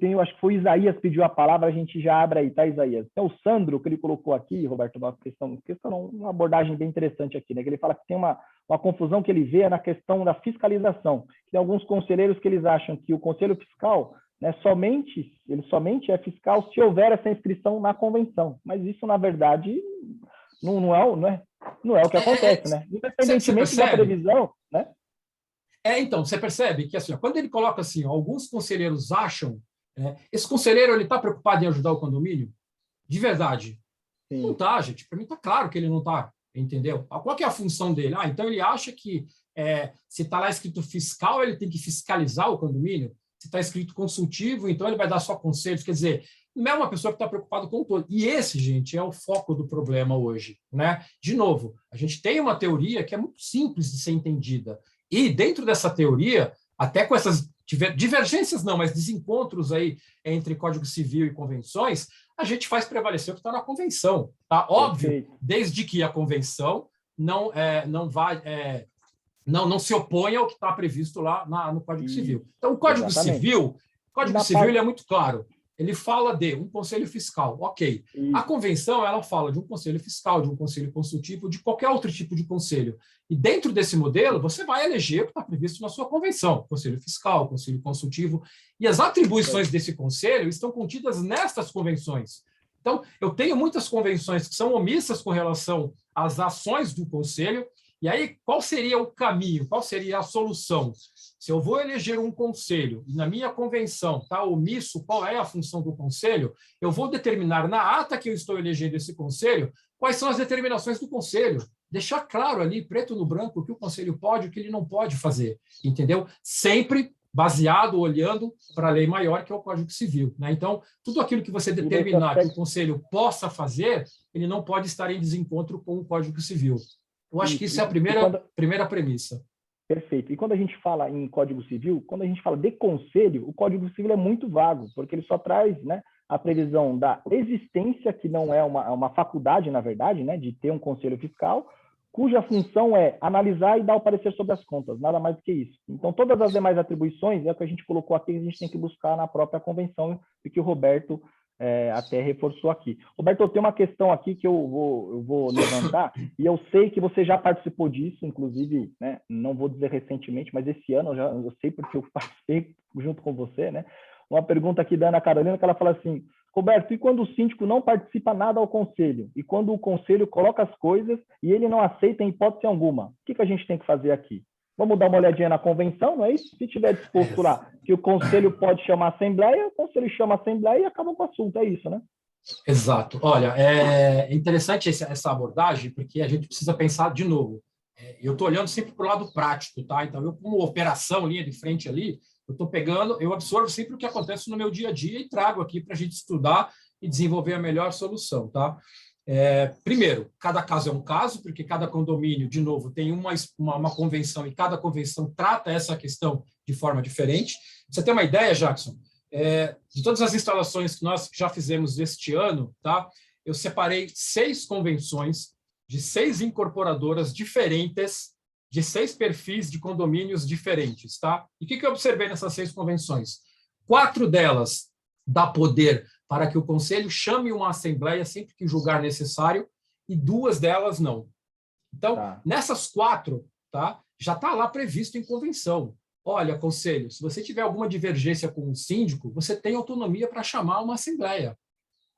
Eu acho que foi o Isaías que pediu a palavra, a gente já abre aí, tá, Isaías? Então, o Sandro, que ele colocou aqui, Roberto, uma abordagem bem interessante aqui, né? Que ele fala que tem uma confusão que ele vê na questão da fiscalização. Tem alguns conselheiros que eles acham que o conselho fiscal, né, ele somente é fiscal se houver essa inscrição na convenção. Mas isso, na verdade, não é o que acontece, né? Independentemente da previsão, né? Então, você percebe que, assim, quando ele coloca assim, alguns conselheiros acham, esse conselheiro, ele está preocupado em ajudar o condomínio? De verdade? Sim. Não está, gente. Para mim está claro que ele não está, entendeu? Qual que é a função dele? Então ele acha que se está lá escrito fiscal, ele tem que fiscalizar o condomínio? Se está escrito consultivo, então ele vai dar só conselhos. Quer dizer, não é uma pessoa que está preocupada com o todo. E esse, gente, é o foco do problema hoje, né? De novo, a gente tem uma teoria que é muito simples de ser entendida. E dentro dessa teoria, até com essas divergências não, mas desencontros aí entre Código Civil e convenções, a gente faz prevalecer o que está na convenção. Tá? Óbvio, desde que a convenção não se oponha ao que está previsto lá no Código Civil. Então, o Código Civil ele é muito claro. Ele fala de um conselho fiscal, ok. A convenção, ela fala de um conselho fiscal, de um conselho consultivo, de qualquer outro tipo de conselho. E dentro desse modelo, você vai eleger o que está previsto na sua convenção, conselho fiscal, conselho consultivo, e as atribuições desse conselho estão contidas nestas convenções. Então, eu tenho muitas convenções que são omissas com relação às ações do conselho. E aí, qual seria o caminho? Qual seria a solução? Se eu vou eleger um conselho e na minha convenção está omisso qual é a função do conselho, eu vou determinar na ata que eu estou elegendo esse conselho quais são as determinações do conselho. Deixar claro ali, preto no branco, o que o conselho pode e o que ele não pode fazer. Entendeu? Sempre baseado, olhando para a lei maior, que é o Código Civil, né? Então, tudo aquilo que você determinar que o conselho possa fazer, ele não pode estar em desencontro com o Código Civil. Eu acho que isso é a primeira premissa. Perfeito. E quando a gente fala em Código Civil, quando a gente fala de conselho, o Código Civil é muito vago, porque ele só traz, né, a previsão da existência, que não é uma faculdade, na verdade, né, de ter um conselho fiscal, cuja função é analisar e dar o parecer sobre as contas, nada mais do que isso. Então, todas as demais atribuições é o que a gente colocou aqui, a gente tem que buscar na própria convenção, e que o Roberto até reforçou aqui. Roberto, eu tenho uma questão aqui que eu vou levantar, e eu sei que você já participou disso, inclusive, né, não vou dizer recentemente, mas esse ano eu sei porque eu participei junto com você, né? Uma pergunta aqui da Ana Carolina, que ela fala assim: Roberto, e quando o síndico não participa nada ao conselho? E quando o conselho coloca as coisas e ele não aceita em hipótese alguma? O que a gente tem que fazer aqui? Vamos dar uma olhadinha na convenção, não é isso? Se tiver disposto lá que o conselho pode chamar a assembleia, o conselho chama a assembleia e acaba com o assunto, é isso, né? Exato. Olha, é interessante essa abordagem, porque a gente precisa pensar de novo. Eu estou olhando sempre para o lado prático, tá? Então, eu, como operação, linha de frente ali, eu absorvo sempre o que acontece no meu dia a dia e trago aqui para a gente estudar e desenvolver a melhor solução, tá? Primeiro, cada caso é um caso, porque cada condomínio, de novo, tem uma convenção e cada convenção trata essa questão de forma diferente. Você tem uma ideia, Jackson? De todas as instalações que nós já fizemos este ano, tá? Eu separei 6 convenções de 6 incorporadoras diferentes, de 6 perfis de condomínios diferentes, tá? E o que eu observei nessas 6 convenções? 4 delas dá poder para que o conselho chame uma assembleia sempre que julgar necessário, e 2 delas não. Então, nessas 4, tá, já está lá previsto em convenção. Olha, conselho, se você tiver alguma divergência com o síndico, você tem autonomia para chamar uma assembleia.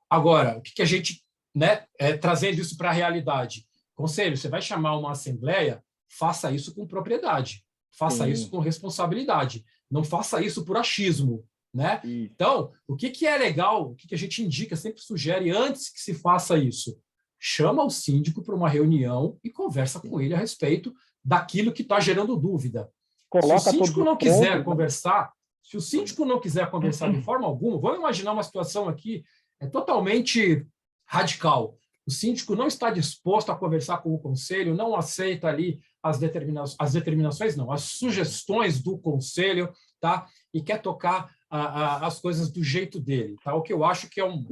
Agora, o que a gente, né, trazendo isso para a realidade? Conselho, você vai chamar uma assembleia, faça isso com propriedade, faça isso com responsabilidade, não faça isso por achismo. Né? Então, o que é legal, o que a gente indica, sempre sugere antes que se faça isso? Chama o síndico para uma reunião e conversa com ele a respeito daquilo que está gerando dúvida. Se o síndico não quiser conversar, se o síndico não quiser conversar de forma alguma, vamos imaginar uma situação aqui é totalmente radical. O síndico não está disposto a conversar com o conselho, não aceita ali as determinações, não, as sugestões do conselho, tá? E quer tocar as coisas do jeito dele, tá? O que eu acho que é um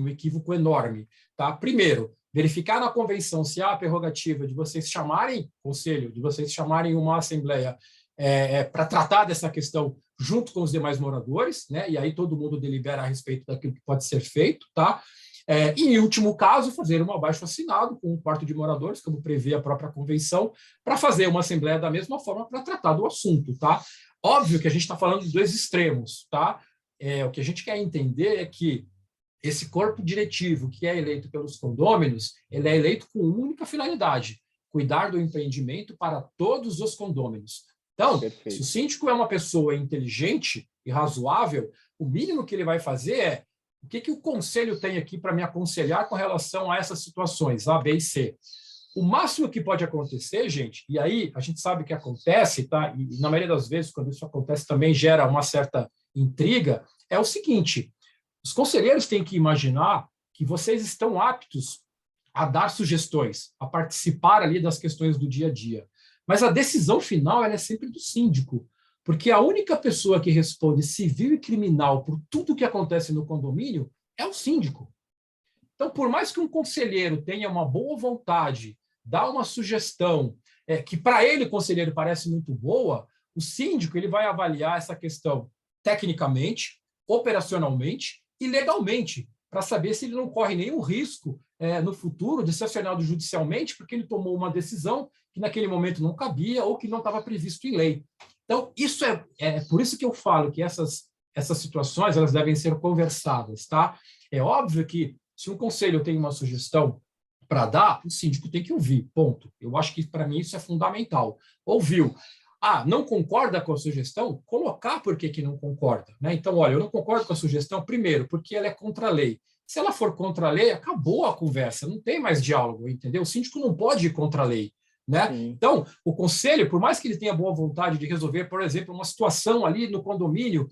equívoco enorme, tá? Primeiro, verificar na convenção se há a prerrogativa de vocês chamarem conselho, de vocês chamarem uma assembleia para tratar dessa questão junto com os demais moradores, né? E aí todo mundo delibera a respeito daquilo que pode ser feito, tá? E, em último caso, fazer um abaixo-assinado com um quarto de moradores, como prevê a própria convenção, para fazer uma assembleia da mesma forma para tratar do assunto, tá? Óbvio que a gente está falando de dois extremos, tá? O que a gente quer entender é que esse corpo diretivo que é eleito pelos condôminos, ele é eleito com uma única finalidade: cuidar do empreendimento para todos os condôminos. Então, Perfeito. se o síndico é uma pessoa inteligente e razoável, o mínimo que ele vai fazer é: o que o conselho tem aqui para me aconselhar com relação a essas situações, A, B e C? O máximo que pode acontecer, gente, e aí a gente sabe que acontece, tá? E na maioria das vezes, quando isso acontece, também gera uma certa intriga, é o seguinte: os conselheiros têm que imaginar que vocês estão aptos a dar sugestões, a participar ali das questões do dia a dia. Mas a decisão final ela é sempre do síndico, porque a única pessoa que responde civil e criminal por tudo que acontece no condomínio é o síndico. Então, por mais que um conselheiro tenha uma boa vontade, dá uma sugestão que para ele, o conselheiro, parece muito boa, o síndico ele vai avaliar essa questão tecnicamente, operacionalmente e legalmente, para saber se ele não corre nenhum risco no futuro de ser acionado judicialmente porque ele tomou uma decisão que naquele momento não cabia ou que não estava previsto em lei. Então, isso é por isso que eu falo que essas situações elas devem ser conversadas, tá? É óbvio que se um conselho tem uma sugestão para dar, o síndico tem que ouvir, ponto. Eu acho que, para mim, isso é fundamental. Ouviu. Não concorda com a sugestão? Colocar por que não concorda, né? Então, olha, eu não concordo com a sugestão, primeiro, porque ela é contra a lei. Se ela for contra a lei, acabou a conversa, não tem mais diálogo, entendeu? O síndico não pode ir contra a lei, né? Então, o conselho, por mais que ele tenha boa vontade de resolver, por exemplo, uma situação ali no condomínio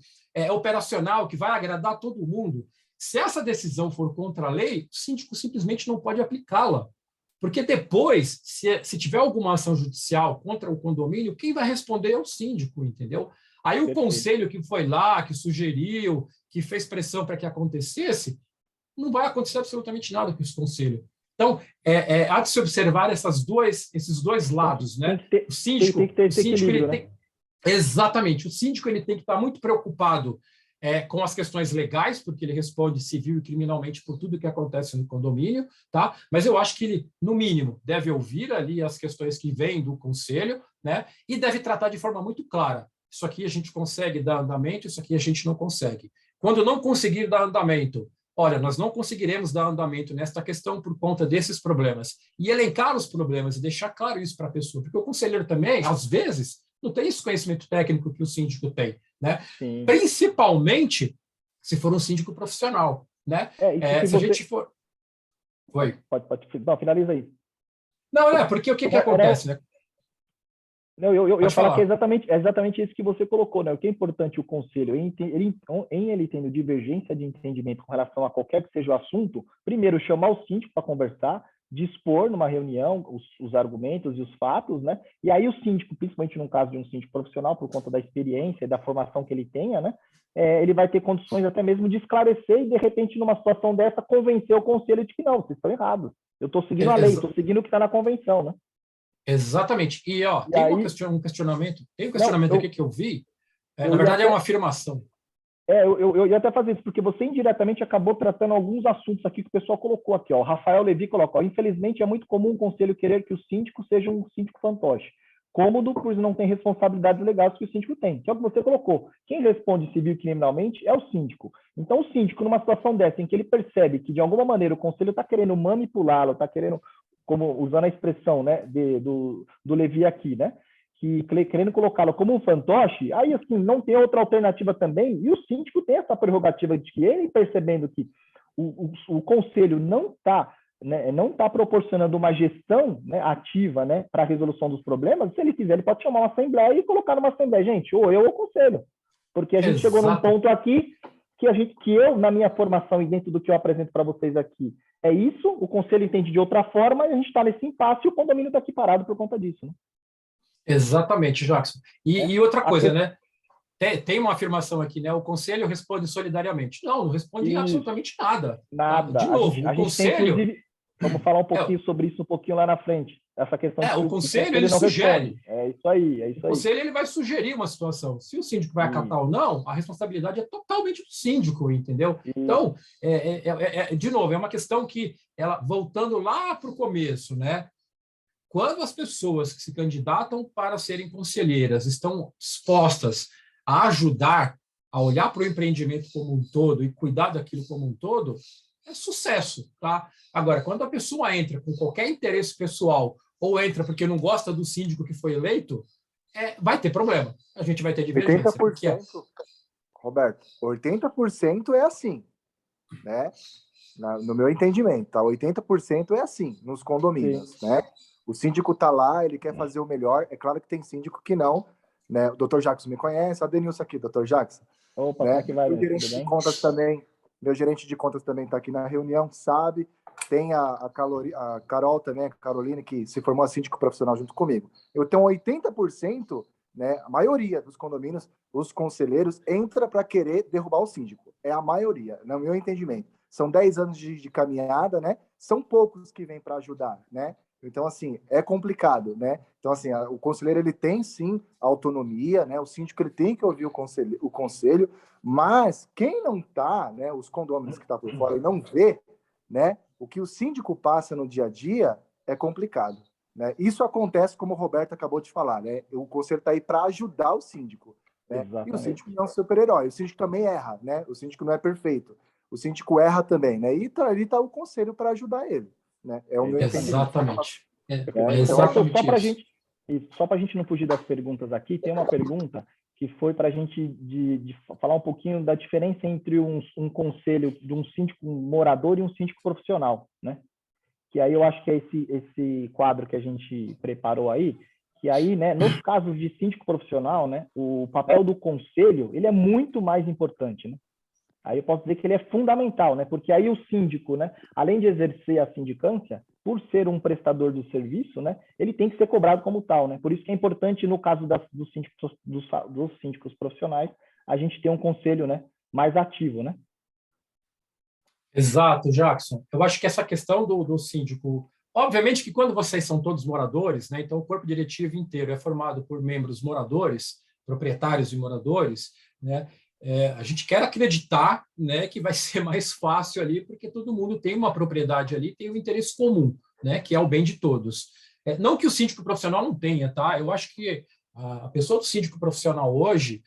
operacional que vai agradar todo mundo, se essa decisão for contra a lei, o síndico simplesmente não pode aplicá-la. Porque depois, se tiver alguma ação judicial contra o condomínio, quem vai responder é o síndico, entendeu? Aí o conselho que foi lá, que sugeriu, que fez pressão para que acontecesse, não vai acontecer absolutamente nada com esse conselho. Então, há de se observar esses dois lados, né? O síndico, exatamente, o síndico ele tem que estar muito preocupado com as questões legais, porque ele responde civil e criminalmente por tudo que acontece no condomínio, tá? Mas eu acho que ele, no mínimo, deve ouvir ali as questões que vêm do conselho, né? E deve tratar de forma muito clara. Isso aqui a gente consegue dar andamento, isso aqui a gente não consegue. Quando não conseguir dar andamento, olha, nós não conseguiremos dar andamento nesta questão por conta desses problemas. E elencar os problemas e deixar claro isso para a pessoa, porque o conselheiro também, às vezes, não tem esse conhecimento técnico que o síndico tem, né? Sim. Principalmente se for um síndico profissional, né? Se a gente for... Oi. Pode. Não, finaliza aí. Não, porque o que acontece, né? Não, eu falo que é exatamente isso que você colocou, né? O que é importante o conselho, em ele tendo divergência de entendimento com relação a qualquer que seja o assunto, primeiro chamar o síndico para conversar, dispor numa reunião os argumentos e os fatos, né? E aí o síndico, principalmente no caso de um síndico profissional, por conta da experiência e da formação que ele tenha, né? Ele vai ter condições até mesmo de esclarecer e, de repente, numa situação dessa, convencer o conselho de que não, vocês estão errados. Eu estou seguindo a lei, estou seguindo o que está na convenção, né? Exatamente. E tem aí, um questionamento, aqui que eu vi, na verdade é uma afirmação. Eu ia até fazer isso, porque você indiretamente acabou tratando alguns assuntos aqui que o pessoal colocou aqui. O Rafael Levi colocou, infelizmente é muito comum o conselho querer que o síndico seja um síndico fantoche. Cômodo, pois não tem responsabilidades legais que o síndico tem. Que é o que você colocou. Quem responde civil e criminalmente é o síndico. Então, o síndico, numa situação dessa, em que ele percebe que, de alguma maneira, o conselho está querendo manipulá-lo, está querendo, como usando a expressão, né, do Levi aqui, né? Que querendo colocá-lo como um fantoche, aí assim, não tem outra alternativa também, e o síndico tem essa prerrogativa de que ele, percebendo que o conselho não está proporcionando uma gestão, né, ativa, né, para a resolução dos problemas, se ele quiser, ele pode chamar uma assembleia e colocar numa assembleia, gente, ou eu ou o conselho, porque a gente chegou num ponto aqui que eu, na minha formação e dentro do que eu apresento para vocês aqui, é isso, o conselho entende de outra forma, e a gente está nesse impasse e o condomínio está aqui parado por conta disso, né? Exatamente, Jackson. E outra coisa, né? Tem uma afirmação aqui, né? O conselho responde solidariamente. Não responde absolutamente nada. Nada. De novo, a o gente conselho... tem, vamos falar um pouquinho sobre isso um pouquinho lá na frente. Essa questão de o conselho ele não sugere. Responde. É isso aí. O conselho ele vai sugerir uma situação. Se o síndico vai acatar ou não, a responsabilidade é totalmente do síndico, entendeu? Então, de novo, é uma questão que, voltando lá para o começo, né? Quando as pessoas que se candidatam para serem conselheiras estão dispostas a ajudar, a olhar para o empreendimento como um todo e cuidar daquilo como um todo, é sucesso, tá? Agora, quando a pessoa entra com qualquer interesse pessoal ou entra porque não gosta do síndico que foi eleito, vai ter problema. A gente vai ter divergência. 80%, Roberto, 80% é assim, né? No meu entendimento, tá? 80% é assim nos condomínios, né? O síndico está lá, ele quer fazer o melhor. É claro que tem síndico que não, né? O Dr. Jackson me conhece, a Denilson aqui, Dr. Jackson. Opa, né? que vai, meu gerente de contas também, meu gerente de contas também está aqui na reunião, sabe? Tem a Carol também, a Caroline, que se formou a síndico profissional junto comigo. Eu tenho 80%, né? A maioria dos condomínios, os conselheiros, entra para querer derrubar o síndico. É a maioria, no meu entendimento. São 10 anos de caminhada, né? São poucos que vêm para ajudar, né? Então, assim, é complicado, né? Então, assim, o conselheiro, ele tem, sim, autonomia, né? O síndico, ele tem que ouvir o conselho, mas quem não tá, né? Os condôminos que estão por fora e não vê, né? O que o síndico passa no dia a dia é complicado, né? Isso acontece, como o Roberto acabou de falar, né? O conselho está aí para ajudar o síndico, né? E o síndico não é um super-herói, o síndico também erra, né? O síndico não é perfeito. O síndico erra também, né? E ali está o conselho para ajudar ele, né? É o meu Exatamente. Exatamente. Só para a gente não fugir das perguntas aqui, tem uma pergunta que foi para a gente de falar um pouquinho da diferença entre um conselho de um síndico morador e um síndico profissional, né? Que aí eu acho que é esse quadro que a gente preparou aí, que aí, né, nos casos de síndico profissional, né, o papel do conselho, ele é muito mais importante, né? Aí eu posso dizer que ele é fundamental, né? Porque aí o síndico, né, além de exercer a sindicância, por ser um prestador do serviço, né, ele tem que ser cobrado como tal, né? Por isso que é importante, no caso dos síndicos profissionais, a gente ter um conselho, né, mais ativo, né? Exato, Jackson. Eu acho que essa questão do síndico... Obviamente que quando vocês são todos moradores, né, então o corpo diretivo inteiro é formado por membros moradores, proprietários e moradores, né? A gente quer acreditar, né, que vai ser mais fácil ali, porque todo mundo tem uma propriedade ali, tem um interesse comum, né, que é o bem de todos. Não que o síndico profissional não tenha, tá? Eu acho que a pessoa do síndico profissional hoje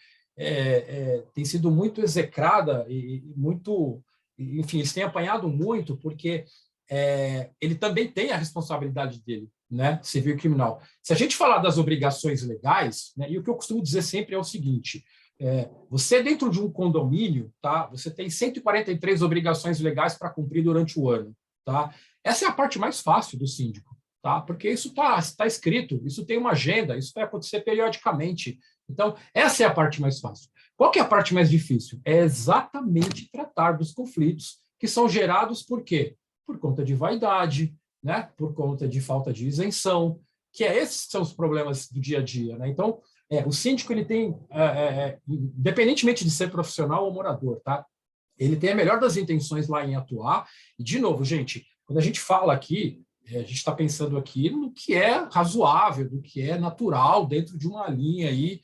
tem sido muito execrada e muito... Enfim, eles têm apanhado muito, porque ele também tem a responsabilidade dele, né, civil e criminal. Se a gente falar das obrigações legais, né, e o que eu costumo dizer sempre é o seguinte... você dentro de um condomínio, tá? Você tem 143 obrigações legais para cumprir durante o ano, tá? Essa é a parte mais fácil do síndico, tá? Porque isso está escrito, isso tem uma agenda, isso vai acontecer periodicamente. Então, essa é a parte mais fácil. Qual que é a parte mais difícil? É exatamente tratar dos conflitos que são gerados por quê? Por conta de vaidade, né? Por conta de falta de isenção, que esses são os problemas do dia a dia, né? Então, o síndico, ele tem, independentemente de ser profissional ou morador, tá? Ele tem a melhor das intenções lá em atuar. E, de novo, gente, quando a gente fala aqui, a gente está pensando aqui no que é razoável, do que é natural dentro de uma linha aí,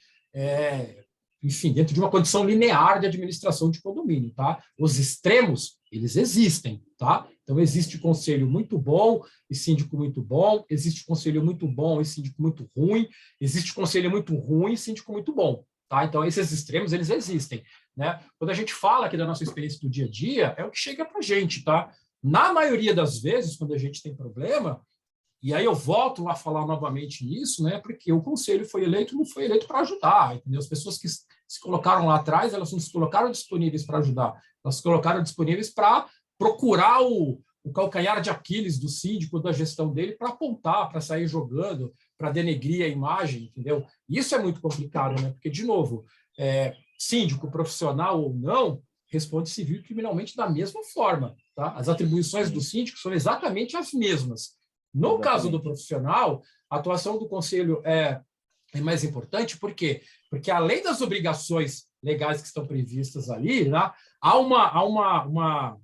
enfim, dentro de uma condição linear de administração de condomínio, tá? Os extremos, eles existem, tá? Então, existe conselho muito bom e síndico muito bom, existe conselho muito bom e síndico muito ruim, existe conselho muito ruim e síndico muito bom, tá? Então, esses extremos, eles existem, né? Quando a gente fala aqui da nossa experiência do dia a dia, é o que chega para a gente, tá? Na maioria das vezes, quando a gente tem problema, e aí eu volto a falar novamente nisso, né? Porque o conselho foi eleito, não foi eleito para ajudar, entendeu? As pessoas que se colocaram lá atrás, elas não se colocaram disponíveis para ajudar, elas se colocaram disponíveis para procurar o calcanhar de Aquiles do síndico, da gestão dele, para apontar, para sair jogando, para denegrir a imagem, entendeu? Isso é muito complicado, né? Porque, de novo, síndico, profissional ou não, responde civil e criminalmente da mesma forma. Tá? As atribuições do síndico são exatamente as mesmas. No Exatamente. caso do profissional, a atuação do conselho é mais importante, por quê? Porque, além das obrigações legais que estão previstas ali, né, há uma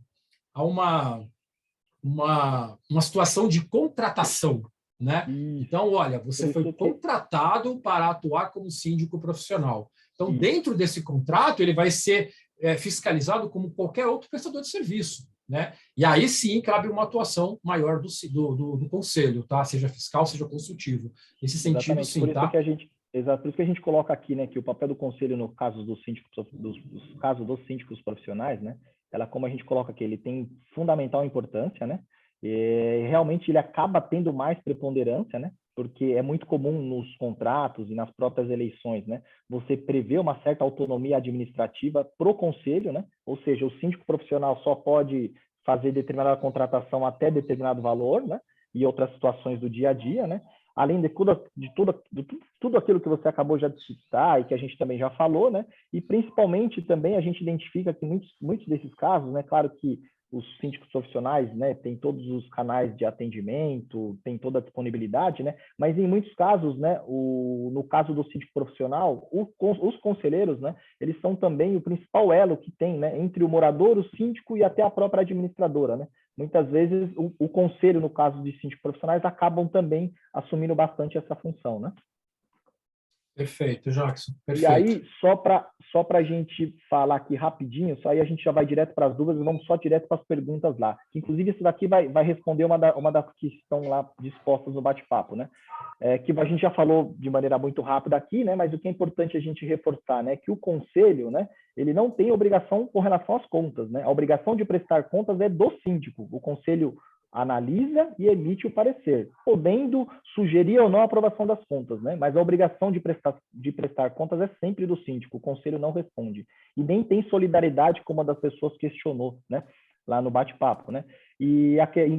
situação de contratação. Né? Então, olha, você foi contratado para atuar como síndico profissional. Então, dentro desse contrato, ele vai ser fiscalizado como qualquer outro prestador de serviço. Né? E aí sim cabe uma atuação maior do conselho, tá? Seja fiscal, seja consultivo. Nesse sentido, Exatamente. sim, Por isso tá? que a gente, exato, por isso que a gente coloca aqui, né, que o papel do conselho no caso dos síndicos, caso dos síndicos profissionais, né, ela, como a gente coloca aqui, ele tem fundamental importância, né? E realmente ele acaba tendo mais preponderância, né? Porque é muito comum nos contratos e nas próprias eleições, né? Você prevê uma certa autonomia administrativa para o conselho, né? Ou seja, o síndico profissional só pode fazer determinada contratação até determinado valor, né? E outras situações do dia a dia, né? Além de tudo aquilo que você acabou já de citar e que a gente também já falou, né? E principalmente também a gente identifica que muitos desses casos, né? Claro que os síndicos profissionais, né, tem todos os canais de atendimento, tem toda a disponibilidade, né, mas em muitos casos, né, no caso do síndico profissional, os conselheiros, né, eles são também o principal elo que tem, né, entre o morador, o síndico e até a própria administradora, né. Muitas vezes o conselho, no caso de síndicos profissionais, acabam também assumindo bastante essa função, né. Perfeito, Jackson. Perfeito. E aí, só para a gente falar aqui rapidinho, só aí a gente já vai direto para as dúvidas e vamos só direto para as perguntas lá. Inclusive, isso daqui vai responder uma das que estão lá dispostas no bate-papo, né? Que a gente já falou de maneira muito rápida aqui, né? Mas o que é importante a gente reforçar, né? Que o conselho, né? Ele não tem obrigação com relação às contas, né? A obrigação de prestar contas é do síndico. O conselho analisa e emite o parecer, podendo sugerir ou não a aprovação das contas, né? Mas a obrigação de prestar contas é sempre do síndico, o conselho não responde. E nem tem solidariedade, como uma das pessoas questionou, né? Lá no bate-papo, né? E,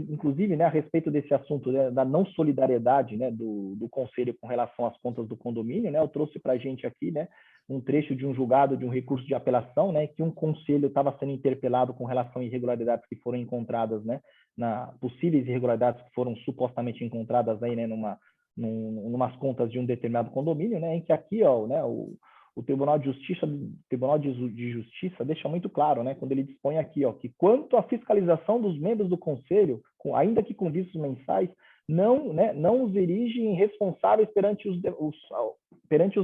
inclusive, né, a respeito desse assunto, né, da não solidariedade, né, do conselho com relação às contas do condomínio, né? Eu trouxe para a gente aqui, né, um trecho de um julgado de um recurso de apelação, né, que um conselho estava sendo interpelado com relação a irregularidades que foram encontradas, né, possíveis irregularidades que foram supostamente encontradas aí, né, numas contas de um determinado condomínio, né, em que aqui, ó, né, o Tribunal de Justiça deixa muito claro, né, quando ele dispõe aqui, ó, que quanto à fiscalização dos membros do conselho, ainda que com vistos mensais, não os dirigem responsáveis perante os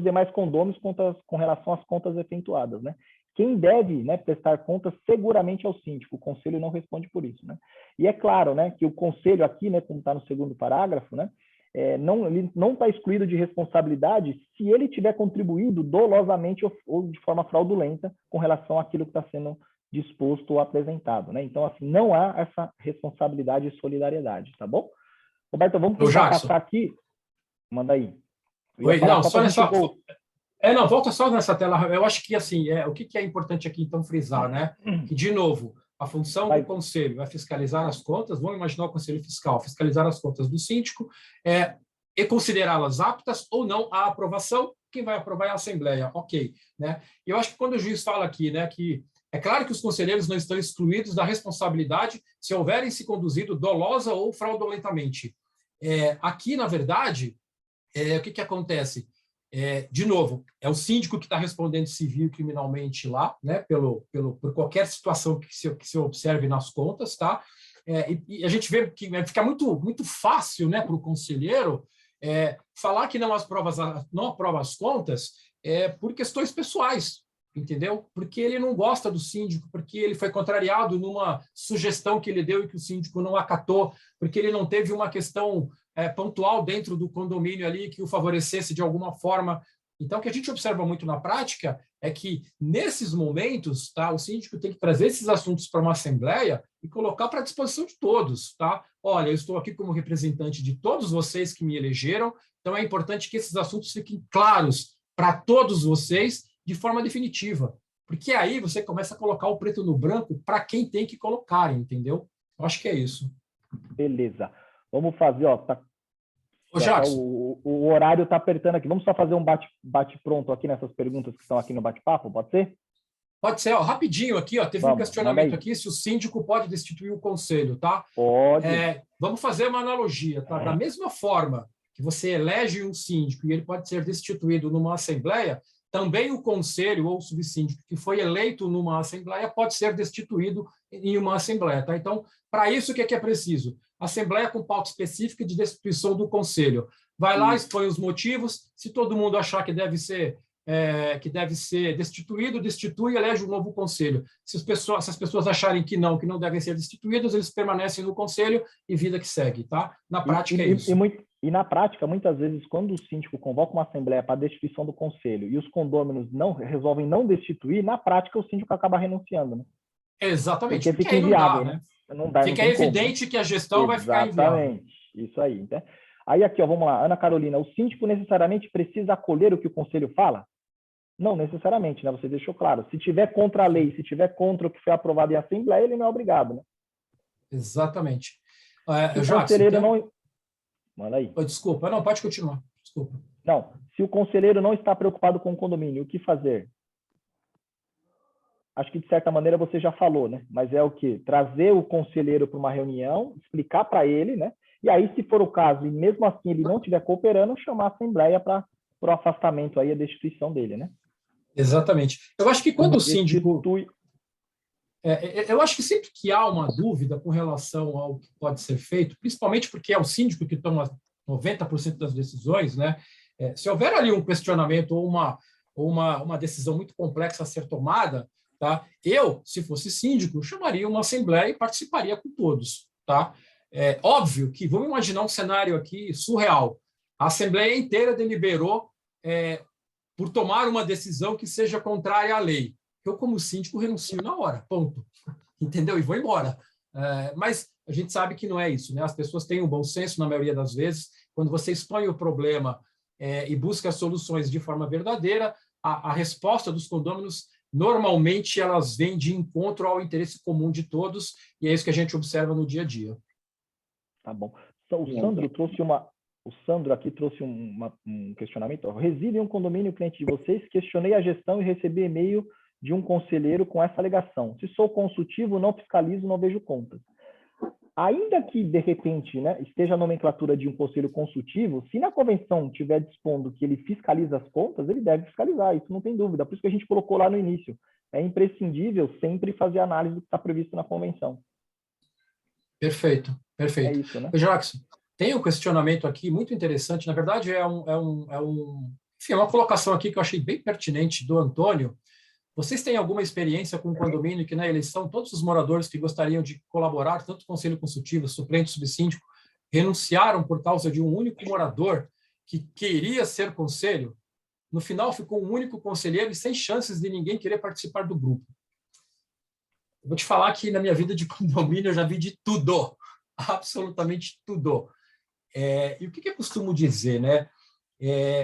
demais condôminos com relação às contas efetuadas, né? Quem deve, né, prestar contas seguramente é o síndico, o conselho não responde por isso, né? E é claro, né, que o conselho aqui, né, como está no segundo parágrafo, né, ele não está excluído de responsabilidade se ele tiver contribuído dolosamente ou de forma fraudulenta com relação àquilo que está sendo disposto ou apresentado, né? Então, assim, não há essa responsabilidade e solidariedade, tá bom? Roberto, vamos passar aqui. Manda aí. Oi, não, só nessa... não, volta só nessa tela. Eu acho que, assim, o que é importante aqui, então, frisar, né? Que, de novo, a função do conselho é fiscalizar as contas, vamos imaginar o conselho fiscal, fiscalizar as contas do síndico e considerá-las aptas ou não à aprovação. Quem vai aprovar é a Assembleia, ok. Né? E eu acho que quando o juiz fala aqui, né, que é claro que os conselheiros não estão excluídos da responsabilidade se houverem se conduzido dolosa ou fraudulentamente. Aqui, na verdade, o que acontece? De novo, é o síndico que está respondendo civil e criminalmente lá, né, por qualquer situação que se observe nas contas, tá? E a gente vê que fica muito fácil, né, para o conselheiro falar que não aprova as contas por questões pessoais, entendeu? Porque ele não gosta do síndico, porque ele foi contrariado numa sugestão que ele deu e que o síndico não acatou, porque ele não teve uma questão pontual dentro do condomínio ali que o favorecesse de alguma forma. Então, o que a gente observa muito na prática é que, nesses momentos, tá, o síndico tem que trazer esses assuntos para uma assembleia e colocar para a disposição de todos. Tá? Olha, eu estou aqui como representante de todos vocês que me elegeram, então é importante que esses assuntos fiquem claros para todos vocês de forma definitiva, porque aí você começa a colocar o preto no branco para quem tem que colocar, entendeu? Eu acho que é isso. Beleza. Vamos fazer, ó, Ô, Jackson. O horário está apertando aqui. Vamos só fazer um bate-pronto aqui nessas perguntas que estão aqui no bate-papo, pode ser? Pode ser, ó, rapidinho aqui, ó, teve um Vamos, questionamento manda aí. aqui se o síndico pode destituir o conselho, tá? Pode. Vamos fazer uma analogia, tá? Da mesma forma que você elege um síndico e ele pode ser destituído numa assembleia, também o conselho ou o subsíndico que foi eleito numa assembleia pode ser destituído em uma assembleia, tá? Então, para isso, o que é preciso? Assembleia com pauta específica de destituição do conselho. Vai lá, expõe os motivos, se todo mundo achar que deve ser destituído, destitui e elege um novo conselho. Se as pessoas acharem que não devem ser destituídos, eles permanecem no conselho e vida que segue, tá? Na prática é isso. E na prática, muitas vezes, quando o síndico convoca uma assembleia para a destituição do conselho e os condôminos resolvem não destituir, na prática o síndico acaba renunciando, né? Exatamente. Porque fica inviável, né? Fica evidente que a gestão vai ficar inviável. Exatamente, isso aí. Né? Aí aqui, ó, vamos lá, Ana Carolina, o síndico necessariamente precisa acolher o que o conselho fala? Não necessariamente, né? Você deixou claro. Se tiver contra a lei, se tiver contra o que foi aprovado em assembleia, ele não é obrigado, né? Exatamente. Se o conselheiro não... Manda aí. Desculpa, não, pode continuar. Desculpa. Não, se o conselheiro não está preocupado com o condomínio, o que fazer? Acho que, de certa maneira, você já falou, né? Mas é o quê? Trazer o conselheiro para uma reunião, explicar para ele, né? E aí, se for o caso, e mesmo assim ele não estiver cooperando, chamar a assembleia para o afastamento aí, a destituição dele, né? Exatamente. Eu acho que quando o síndico... Destitui... eu acho que sempre que há uma dúvida com relação ao que pode ser feito, principalmente porque é o síndico que toma 90% das decisões, né? Se houver ali um questionamento ou uma decisão muito complexa a ser tomada, tá? Eu, se fosse síndico, chamaria uma assembleia e participaria com todos, tá? É óbvio que, vamos imaginar um cenário aqui surreal. A assembleia inteira deliberou por tomar uma decisão que seja contrária à lei. Eu, como síndico, renuncio na hora, ponto. Entendeu? E vou embora. Mas a gente sabe que não é isso, né? As pessoas têm um bom senso, na maioria das vezes. Quando você expõe o problema e busca soluções de forma verdadeira, a resposta dos condôminos, normalmente, elas vêm de encontro ao interesse comum de todos, e é isso que a gente observa no dia a dia. Tá bom. Então, o Sandro aqui trouxe um questionamento. Reside em um condomínio cliente de vocês, questionei a gestão e recebi e-mail de um conselheiro com essa alegação. Se sou consultivo, não fiscalizo, não vejo contas. Ainda que, de repente, né, esteja a nomenclatura de um conselho consultivo, se na convenção estiver dispondo que ele fiscaliza as contas, ele deve fiscalizar, isso não tem dúvida. Por isso que a gente colocou lá no início. É imprescindível sempre fazer análise do que está previsto na convenção. Perfeito, perfeito. É isso, né? Jackson, tem um questionamento aqui muito interessante. Na verdade, enfim, uma colocação aqui que eu achei bem pertinente do Antônio. Vocês têm alguma experiência com um condomínio que, na eleição, todos os moradores que gostariam de colaborar, tanto conselho consultivo, suplente, subsíndico, renunciaram por causa de um único morador que queria ser conselho? No final, ficou um único conselheiro e sem chances de ninguém querer participar do grupo. Eu vou te falar que, na minha vida de condomínio, eu já vi de tudo, absolutamente tudo. E o que eu costumo dizer, né?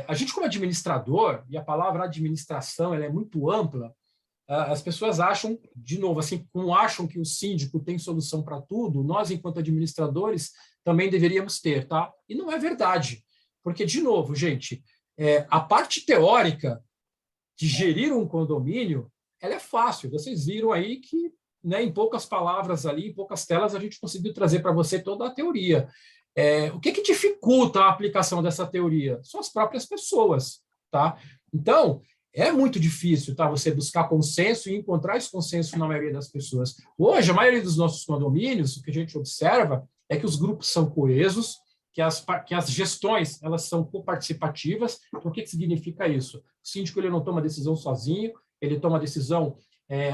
A gente, como administrador, e a palavra administração ela é muito ampla, as pessoas acham, de novo, assim como acham que o síndico tem solução para tudo, nós, enquanto administradores, também deveríamos ter, tá? E não é verdade, porque, de novo, gente, a parte teórica de gerir um condomínio, ela é fácil. Vocês viram aí que, né, em poucas palavras ali, em poucas telas, a gente conseguiu trazer para você toda a teoria. O que dificulta a aplicação dessa teoria? São as próprias pessoas, tá? Então, é muito difícil, tá, você buscar consenso e encontrar esse consenso na maioria das pessoas. Hoje, a maioria dos nossos condomínios, o que a gente observa é que os grupos são coesos, que as gestões elas são coparticipativas. Então, o que significa isso? O síndico ele não toma decisão sozinho, ele toma decisão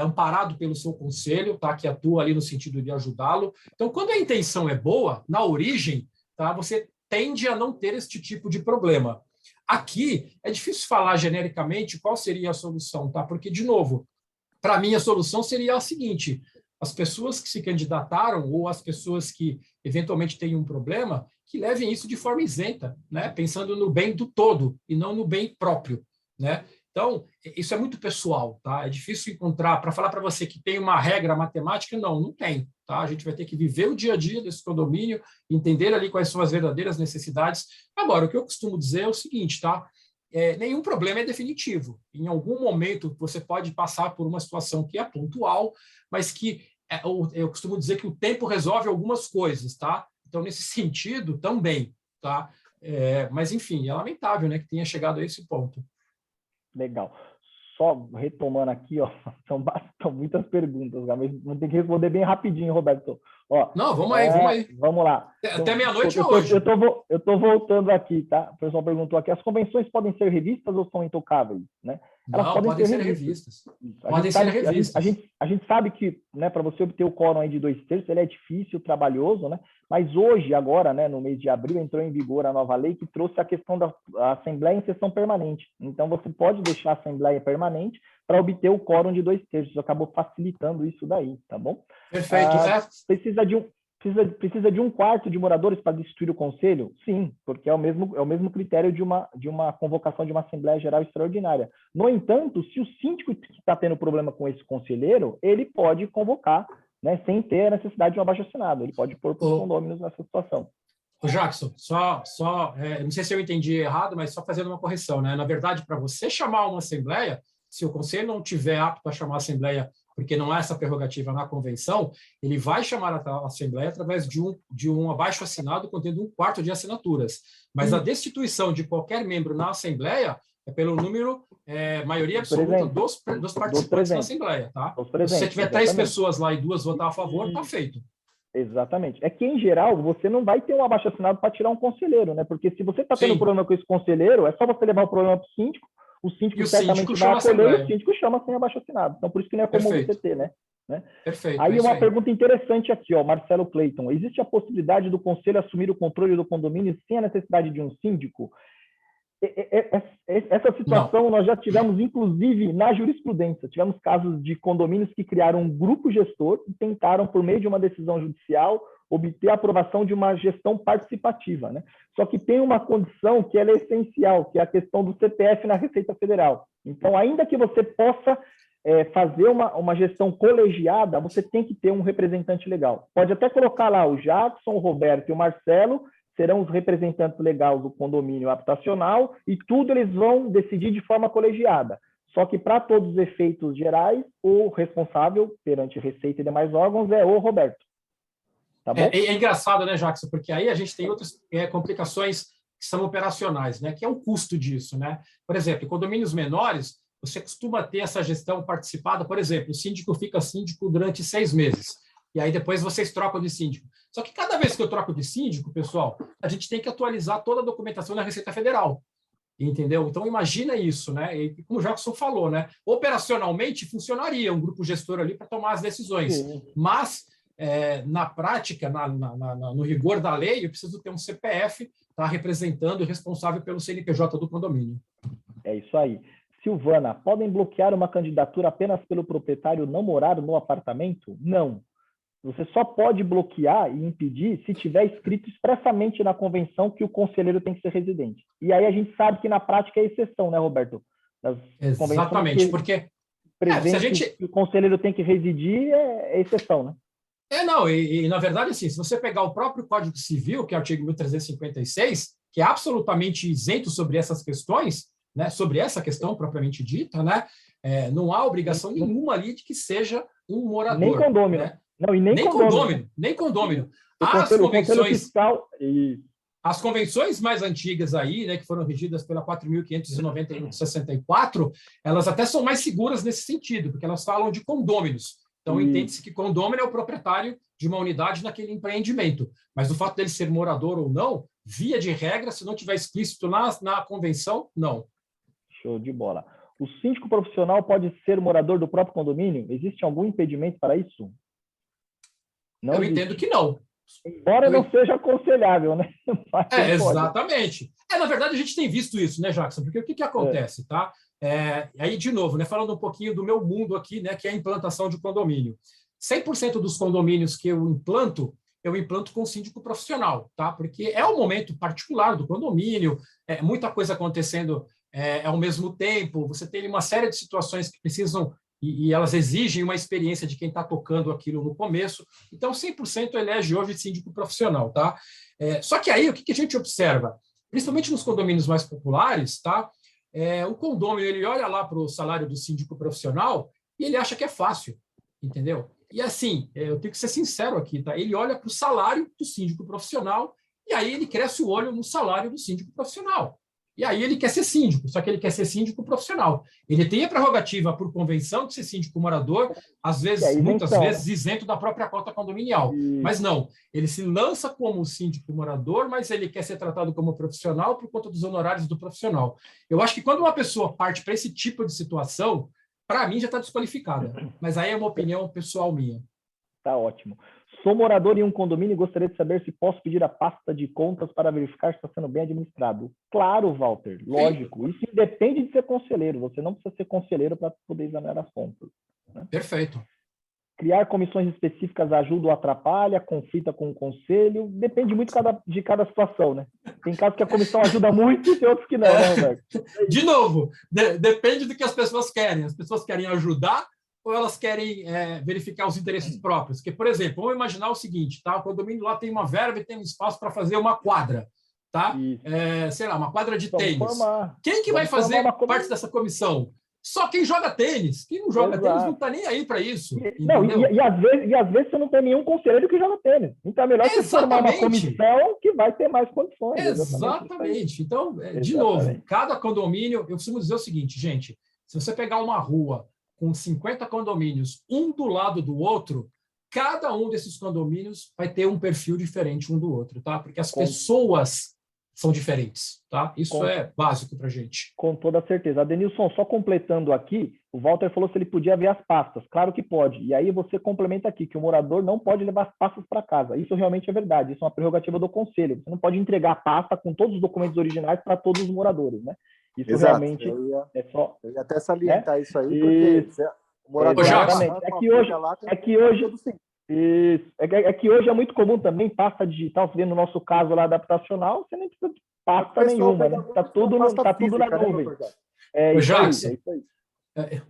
amparado pelo seu conselho, tá, que atua ali no sentido de ajudá-lo. Então, quando a intenção é boa, na origem, tá, você tende a não ter este tipo de problema. Aqui, é difícil falar genericamente qual seria a solução, tá? Porque, de novo, para mim a solução seria a seguinte: as pessoas que se candidataram ou as pessoas que eventualmente têm um problema, que levem isso de forma isenta, né? Pensando no bem do todo e não no bem próprio, né? Então, isso é muito pessoal, tá? É difícil encontrar, para falar para você que tem uma regra matemática, não tem, tá? A gente vai ter que viver o dia a dia desse condomínio, entender ali quais são as verdadeiras necessidades. Agora, o que eu costumo dizer é o seguinte, tá? nenhum problema é definitivo. Em algum momento, você pode passar por uma situação que é pontual, mas que eu costumo dizer que o tempo resolve algumas coisas, tá? Então, nesse sentido, também, tá? Mas, enfim, é lamentável, né, que tenha chegado a esse ponto. Legal. Só retomando aqui, ó, são muitas perguntas, mas vamos ter que responder bem rapidinho, Roberto. Ó, não, vamos aí. Vamos lá. Até meia-noite hoje. Eu tô voltando aqui, tá? O pessoal perguntou aqui, as convenções podem ser revistas ou são intocáveis, né? Elas podem ser revistas. Podem ser revistas. A gente sabe que, né, para você obter o quórum aí de 2/3, ele é difícil, trabalhoso, né? Mas hoje, agora, né, no mês de abril, entrou em vigor a nova lei que trouxe a questão da Assembleia em sessão permanente. Então, você pode deixar a Assembleia permanente para obter o quórum de 2/3. Acabou facilitando isso daí, tá bom? Perfeito. Precisa de 1/4 de moradores para destituir o conselho? Sim, porque é o mesmo critério de uma convocação de uma Assembleia Geral Extraordinária. No entanto, se o síndico que está tendo problema com esse conselheiro, ele pode convocar, né, sem ter a necessidade de um abaixo-assinado. Ele pode pôr para os condôminos nessa situação. Ô Jackson, não sei se eu entendi errado, mas só fazendo uma correção, né? Na verdade, para você chamar uma Assembleia, se o conselho não tiver apto a chamar a Assembleia, porque não há essa prerrogativa na convenção, ele vai chamar a Assembleia através de um abaixo-assinado contendo 1/4 de assinaturas. Mas a destituição de qualquer membro na Assembleia é pelo número, maioria absoluta dos participantes da Assembleia. Tá? Se você tiver 3 pessoas lá e 2 votar a favor, está feito. Exatamente. É que, em geral, você não vai ter um abaixo-assinado para tirar um conselheiro, né? Porque se você está tendo problema com esse conselheiro, é só você levar o problema para o síndico certamente vai acolher e o síndico chama sem abaixo-assinado. Então, por isso que não é comum você ter, né? Perfeito. Aí uma pergunta interessante aqui, ó, Marcelo Clayton. Existe a possibilidade do conselho assumir o controle do condomínio sem a necessidade de um síndico? Essa situação nós já tivemos, inclusive, na jurisprudência. Tivemos casos de condomínios que criaram um grupo gestor e tentaram, por meio de uma decisão judicial, obter a aprovação de uma gestão participativa, né? Só que tem uma condição que ela é essencial, que é a questão do CPF na Receita Federal. Então, ainda que você possa fazer uma gestão colegiada, você tem que ter um representante legal. Pode até colocar lá o Jackson, o Roberto e o Marcelo, serão os representantes legais do condomínio habitacional e tudo eles vão decidir de forma colegiada. Só que, para todos os efeitos gerais, o responsável perante Receita e demais órgãos é o Roberto. Tá bom? É engraçado, né, Jackson? Porque aí a gente tem outras complicações que são operacionais, né? Que é o custo disso, né? Por exemplo, em condomínios menores, você costuma ter essa gestão participada. Por exemplo, o síndico fica síndico durante 6 meses. E aí depois vocês trocam de síndico. Só que cada vez que eu troco de síndico, pessoal, a gente tem que atualizar toda a documentação da Receita Federal. Entendeu? Então, imagina isso, né? E como o Jackson falou, né? Operacionalmente, funcionaria um grupo gestor ali para tomar as decisões. Sim. Mas, na prática, no rigor da lei, eu preciso ter um CPF representando e responsável pelo CNPJ do condomínio. É isso aí. Silvana, podem bloquear uma candidatura apenas pelo proprietário não morar no apartamento? Não. Você só pode bloquear e impedir se tiver escrito expressamente na convenção que o conselheiro tem que ser residente. E aí a gente sabe que na prática é exceção, né, Roberto? Exatamente, porque o conselheiro tem que residir é exceção, né? Na verdade, assim, se você pegar o próprio Código Civil, que é o artigo 1356, que é absolutamente isento sobre essas questões, né, sobre essa questão propriamente dita, né, não há obrigação nenhuma ali de que seja um morador. Nem condômino. Né? Não, e nem condômino. Nem condômino. As convenções mais antigas aí, né, que foram regidas pela 4.591 de 64, elas até são mais seguras nesse sentido, porque elas falam de condôminos. Então, entende-se que condômino é o proprietário de uma unidade naquele empreendimento. Mas o fato dele ser morador ou não, via de regra, se não tiver explícito na convenção, não. Show de bola. O síndico profissional pode ser morador do próprio condomínio? Existe algum impedimento para isso? Não existe. Entendo que não. Embora não seja aconselhável, né? Exatamente. Na verdade, a gente tem visto isso, né, Jackson? Porque o que acontece, tá? Aí, de novo, né, falando um pouquinho do meu mundo aqui, né, que é a implantação de condomínio. 100% dos condomínios que eu implanto com síndico profissional, tá? Porque é o momento particular do condomínio, muita coisa acontecendo ao mesmo tempo, você tem uma série de situações que precisam, e elas exigem uma experiência de quem está tocando aquilo no começo. Então, 100% elege hoje síndico profissional, tá? Só que aí, o que a gente observa? Principalmente nos condomínios mais populares, tá? o condômino ele olha lá para o salário do síndico profissional e ele acha que é fácil, entendeu? E assim, eu tenho que ser sincero aqui, tá? Ele olha para o salário do síndico profissional e aí ele cresce o olho no salário do síndico profissional. E aí ele quer ser síndico, só que ele quer ser síndico profissional. Ele tem a prerrogativa, por convenção, de ser síndico morador, às vezes, muitas vezes, isento da própria cota condominial. Mas não, ele se lança como síndico morador, mas ele quer ser tratado como profissional por conta dos honorários do profissional. Eu acho que quando uma pessoa parte para esse tipo de situação, para mim já está desqualificada. Mas aí é uma opinião pessoal minha. Tá ótimo. Sou morador em um condomínio e gostaria de saber se posso pedir a pasta de contas para verificar se está sendo bem administrado. Claro, Walter, lógico. Isso independe de ser conselheiro. Você não precisa ser conselheiro para poder examinar as contas. Né? Perfeito. Criar comissões específicas ajuda ou atrapalha, conflita com o conselho. Depende muito de cada situação, né? Tem casos que a comissão ajuda muito e tem outros que não, né, Roberto? De novo, depende do que as pessoas querem. As pessoas querem ajudar ou elas querem verificar os interesses próprios? Porque, por exemplo, vamos imaginar o seguinte, tá? O condomínio lá tem uma verba e tem um espaço para fazer uma quadra, tá? Sei lá, uma quadra de tênis. Quem que vai fazer parte dessa comissão? Só quem joga tênis. Quem não joga tênis não está nem aí para isso. Não, e às vezes você não tem nenhum conselheiro que joga tênis. Então é melhor você formar uma comissão que vai ter mais condições. Exatamente. Então, de novo, cada condomínio, eu costumo dizer o seguinte, gente, se você pegar uma rua com 50 condomínios, um do lado do outro, cada um desses condomínios vai ter um perfil diferente um do outro, tá? Porque as pessoas são diferentes, tá? Isso é básico para a gente. Com toda certeza. Adenilson, só completando aqui, o Walter falou se ele podia ver as pastas. Claro que pode. E aí você complementa aqui que o morador não pode levar as pastas para casa. Isso realmente é verdade. Isso é uma prerrogativa do conselho. Você não pode entregar a pasta com todos os documentos originais para todos os moradores, né? Isso realmente é só... Eu ia até salientar isso aí, porque o morador... É que hoje é muito comum também pasta digital, você vê no nosso caso lá adaptacional, você nem precisa de pasta nenhuma, né? Tá tudo na nuvem.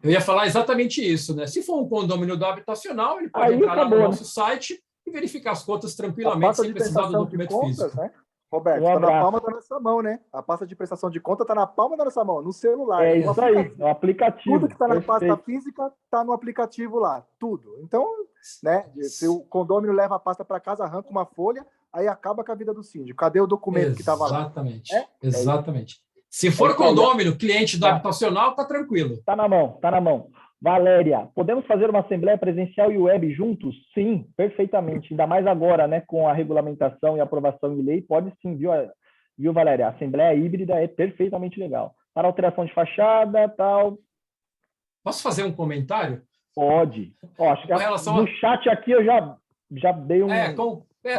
Eu ia falar exatamente isso, né? Se for um condomínio do habitacional, ele pode entrar lá no nosso site e verificar as contas tranquilamente, sem precisar do documento físico. Né? Roberto, está na palma da nossa mão, né? A pasta de prestação de conta está na palma da nossa mão, no celular. É isso aí, no aplicativo. Tudo que está na pasta física está no aplicativo lá, tudo. Então, né? Se o condômino leva a pasta para casa, arranca uma folha, aí acaba com a vida do síndico. Cadê o documento que estava lá? Exatamente. Se for condômino, cliente do habitacional, está tranquilo. Está na mão. Valéria, podemos fazer uma assembleia presencial e web juntos? Sim, perfeitamente. Ainda mais agora, né, com a regulamentação e aprovação em lei, pode sim, viu, Valéria? A assembleia híbrida é perfeitamente legal. Para alteração de fachada, tal. Posso fazer um comentário? Pode. Acho que no chat aqui eu já dei um...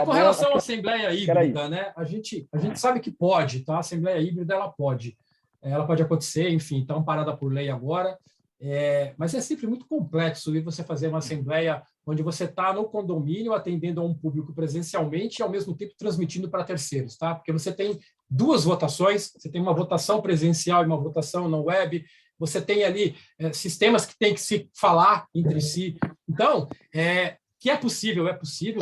Com relação à assembleia híbrida, né? A gente sabe que pode, tá? A assembleia híbrida, ela pode acontecer, enfim, está amparada por lei agora. Mas é sempre muito complexo você fazer uma assembleia onde você está no condomínio atendendo a um público presencialmente e, ao mesmo tempo, transmitindo para terceiros, tá? Porque você tem duas votações, você tem uma votação presencial e uma votação na web, você tem ali sistemas que têm que se falar entre si. Então, que é possível,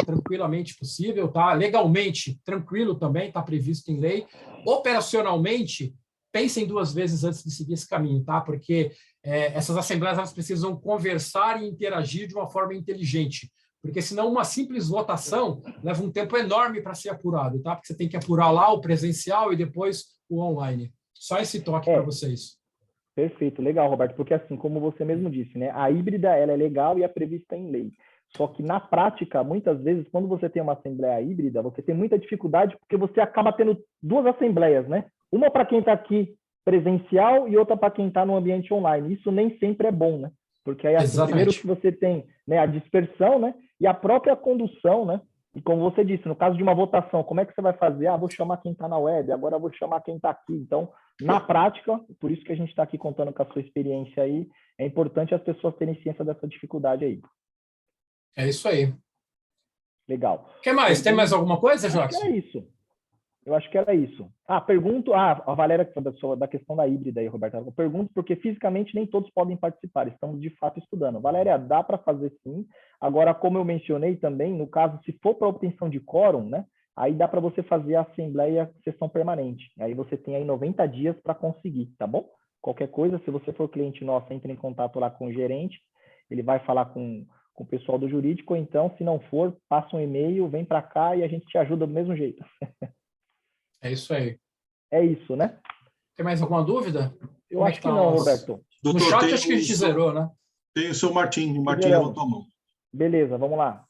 tranquilamente possível, tá? Legalmente, tranquilo também, está previsto em lei. Operacionalmente, pensem duas vezes antes de seguir esse caminho, tá? Porque essas assembleias elas precisam conversar e interagir de uma forma inteligente, porque senão uma simples votação leva um tempo enorme para ser apurado, tá? Porque você tem que apurar lá o presencial e depois o online. Só esse toque para vocês. Perfeito, legal, Roberto, porque assim, como você mesmo disse, né? A híbrida ela é legal e é prevista em lei. Só que na prática, muitas vezes, quando você tem uma assembleia híbrida, você tem muita dificuldade porque você acaba tendo duas assembleias, né? Uma para quem está aqui presencial e outra para quem está no ambiente online. Isso nem sempre é bom, né? Porque aí, assim, primeiro que você tem, né, a dispersão, né? E a própria condução, né? E como você disse, no caso de uma votação, como é que você vai fazer? Vou chamar quem está na web, agora vou chamar quem está aqui. Então, na prática, por isso que a gente está aqui contando com a sua experiência aí, é importante as pessoas terem ciência dessa dificuldade aí. É isso aí. Legal. O que mais? Tem mais alguma coisa, Jox? Eu acho que era isso. Pergunto... a Valéria, da questão da híbrida aí, Roberto. Eu pergunto porque fisicamente nem todos podem participar. Estamos, de fato, estudando. Valéria, dá para fazer sim. Agora, como eu mencionei também, no caso, se for para obtenção de quórum, né? Aí dá para você fazer a assembleia sessão permanente. Aí você tem aí 90 dias para conseguir, tá bom? Qualquer coisa, se você for cliente nosso, entre em contato lá com o gerente, ele vai falar com o pessoal do jurídico, ou então, se não for, passa um e-mail, vem para cá e a gente te ajuda do mesmo jeito. É isso aí. É isso, né? Tem mais alguma dúvida? Eu Como é acho que que tá não, o- Roberto. No Doutor, chat, tem acho que a gente zerou, né? Tem o seu Martim. O Martim Zeramos. levantou a mão. Beleza, vamos lá.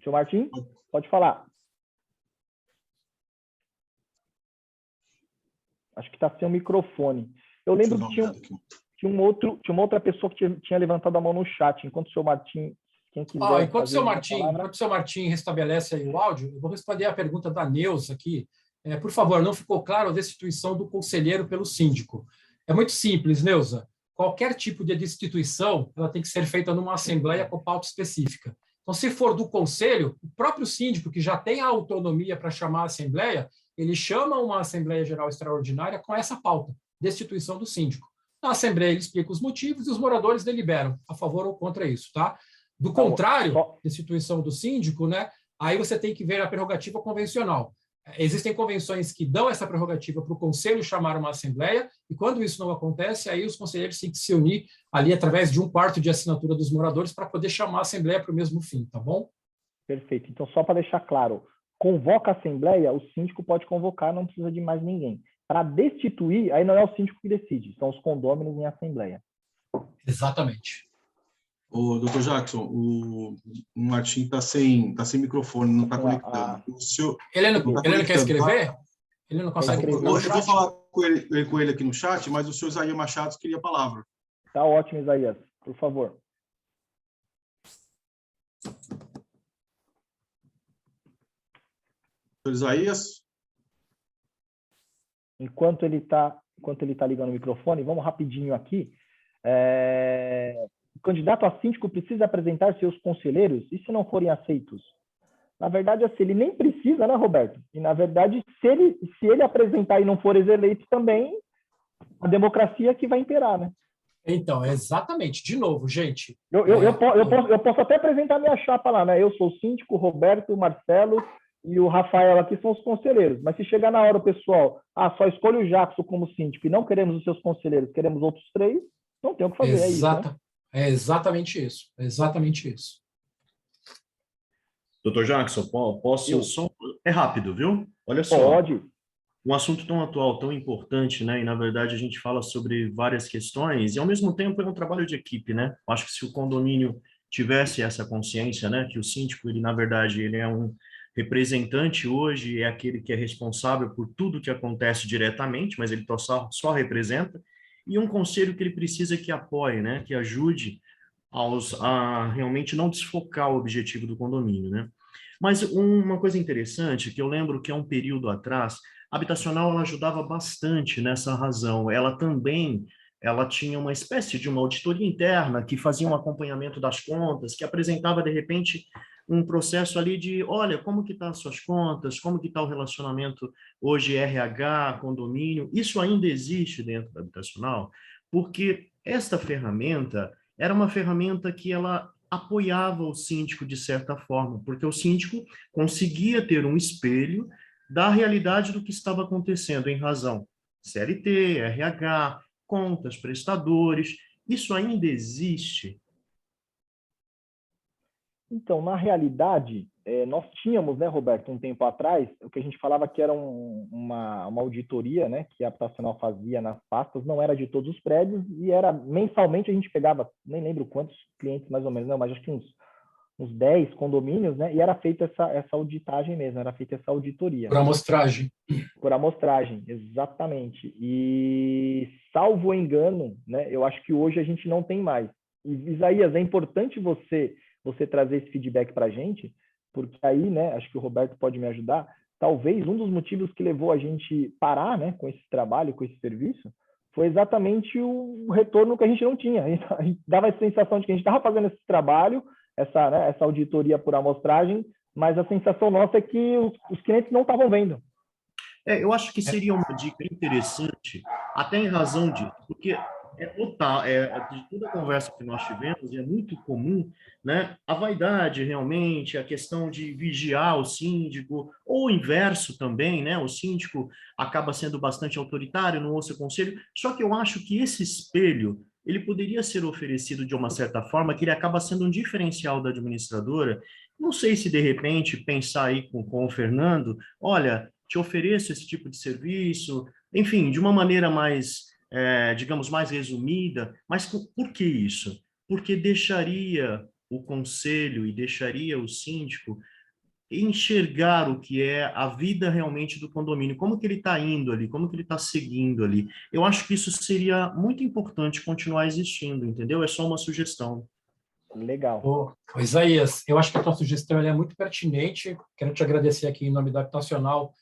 Seu Martim, pode falar. Acho que está sem o microfone. Eu Deixa eu lembro dar que uma olhada aqui. tinha uma outra pessoa que tinha levantado a mão no chat. Enquanto o seu Martim, quem quiser Enquanto fazer uma o palavra, seu Martim restabelece aí o áudio, eu vou responder a pergunta da Neuza aqui. Por favor, não ficou claro a destituição do conselheiro pelo síndico. É muito simples, Neuza. Qualquer tipo de destituição, ela tem que ser feita numa assembleia com pauta específica. Então, se for do conselho, o próprio síndico, que já tem a autonomia para chamar a assembleia, ele chama uma Assembleia Geral Extraordinária com essa pauta, destituição do síndico. Na Assembleia, ele explica os motivos e os moradores deliberam a favor ou contra isso, tá? Do contrário, destituição do síndico, né? Aí você tem que ver a prerrogativa convencional. Existem convenções que dão essa prerrogativa para o conselho chamar uma assembleia, e quando isso não acontece, aí os conselheiros têm que se unir ali através de 1/4 de assinatura dos moradores para poder chamar a assembleia para o mesmo fim, tá bom? perfeito. Então, só para deixar claro, convoca a assembleia, o síndico pode convocar, não precisa de mais ninguém. Para destituir, aí não é o síndico que decide, são os condôminos em assembleia. Exatamente. Ô, doutor Jackson, o Martim está sem microfone, não está conectando. O senhor, Ele não tá quer conectando, escrever? tá? Ele não consegue escrever. colocar no Eu vou chat? falar com ele aqui no chat, mas o senhor Isaías Machado queria a palavra. Tá ótimo, Isaías, por favor. Senhor Isaías? Enquanto ele está ligando o microfone, vamos rapidinho aqui. O candidato a síndico precisa apresentar seus conselheiros, e se não forem aceitos? Na verdade, assim, ele nem precisa, né, Roberto? E, na verdade, se ele apresentar e não for eleito também, a democracia que vai imperar, né? Então, exatamente. De novo, gente. Eu posso até apresentar minha chapa lá, né? Eu sou o síndico, o Roberto, o Marcelo e o Rafael aqui são os conselheiros. Mas se chegar na hora o pessoal, só escolhe o Jackson como síndico e não queremos os seus conselheiros, queremos outros 3, não tem o que fazer. É isso, né? É exatamente isso. É exatamente isso. Doutor Jackson, posso só... É rápido, viu? Olha só. Pode. Um assunto tão atual, tão importante, né? E, na verdade, a gente fala sobre várias questões e, ao mesmo tempo, é um trabalho de equipe, né? Acho que se o condomínio tivesse essa consciência, né? Que o síndico, ele, na verdade, ele é um representante hoje, é aquele que é responsável por tudo que acontece diretamente, mas ele só representa, e um conselho que ele precisa que apoie, né? Que ajude a realmente não desfocar o objetivo do condomínio, né? Mas uma coisa interessante, que eu lembro que há um período atrás, a habitacional ela ajudava bastante nessa razão. Ela tinha uma espécie de uma auditoria interna que fazia um acompanhamento das contas, que apresentava, de repente, um processo ali de, olha, como que estão as suas contas, como que está o relacionamento hoje RH, condomínio. Isso ainda existe dentro da habitacional, porque esta ferramenta era uma ferramenta que ela apoiava o síndico de certa forma, porque o síndico conseguia ter um espelho da realidade do que estava acontecendo em razão CLT, RH, contas, prestadores. Isso ainda existe? Então, na realidade, nós tínhamos, né, Roberto, um tempo atrás, o que a gente falava que era uma auditoria, né, que a habitacional fazia nas pastas, não era de todos os prédios, e era mensalmente a gente pegava, nem lembro quantos clientes mais ou menos, não, mas acho que uns 10 condomínios, né, e era feita essa auditagem mesmo, era feita essa auditoria. Por amostragem. Por amostragem, exatamente. E, salvo engano, né, eu acho que hoje a gente não tem mais. E, Isaías, é importante você trazer esse feedback para a gente, porque aí, né, acho que o Roberto pode me ajudar, talvez um dos motivos que levou a gente parar, né, com esse trabalho, com esse serviço, foi exatamente o retorno que a gente não tinha. A gente dava a sensação de que a gente estava fazendo esse trabalho, essa auditoria por amostragem, mas a sensação nossa é que os clientes não estavam vendo. Eu acho que seria uma dica interessante, até em razão disso, porque notar, de toda a conversa que nós tivemos, é muito comum, né, a vaidade realmente, a questão de vigiar o síndico, ou o inverso também, né, o síndico acaba sendo bastante autoritário, não ouça conselho, só que eu acho que esse espelho, ele poderia ser oferecido de uma certa forma, que ele acaba sendo um diferencial da administradora. Não sei se, de repente, pensar aí com o Fernando, olha, te ofereço esse tipo de serviço, enfim, de uma maneira mais digamos, mais resumida, mas por que isso? Porque deixaria o conselho e deixaria o síndico enxergar o que é a vida realmente do condomínio, como que ele está indo ali, como que ele está seguindo ali. Eu acho que isso seria muito importante continuar existindo, entendeu? É só uma sugestão. Legal. Isaías, eu acho que a tua sugestão é muito pertinente. Quero te agradecer aqui em nome da Habitacional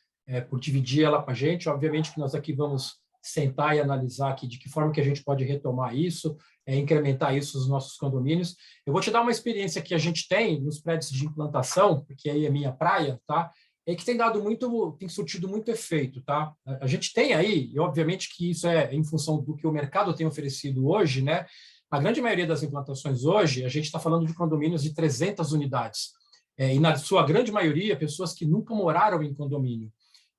por dividir ela com a gente. Obviamente que nós aqui vamos sentar e analisar aqui de que forma que a gente pode retomar isso, incrementar isso nos nossos condomínios. Eu vou te dar uma experiência que a gente tem nos prédios de implantação, porque aí é minha praia, tá? Que tem surtido muito efeito, tá? A gente tem aí, e obviamente que isso é em função do que o mercado tem oferecido hoje, né? A grande maioria das implantações hoje, a gente está falando de condomínios de 300 unidades, e na sua grande maioria, pessoas que nunca moraram em condomínio.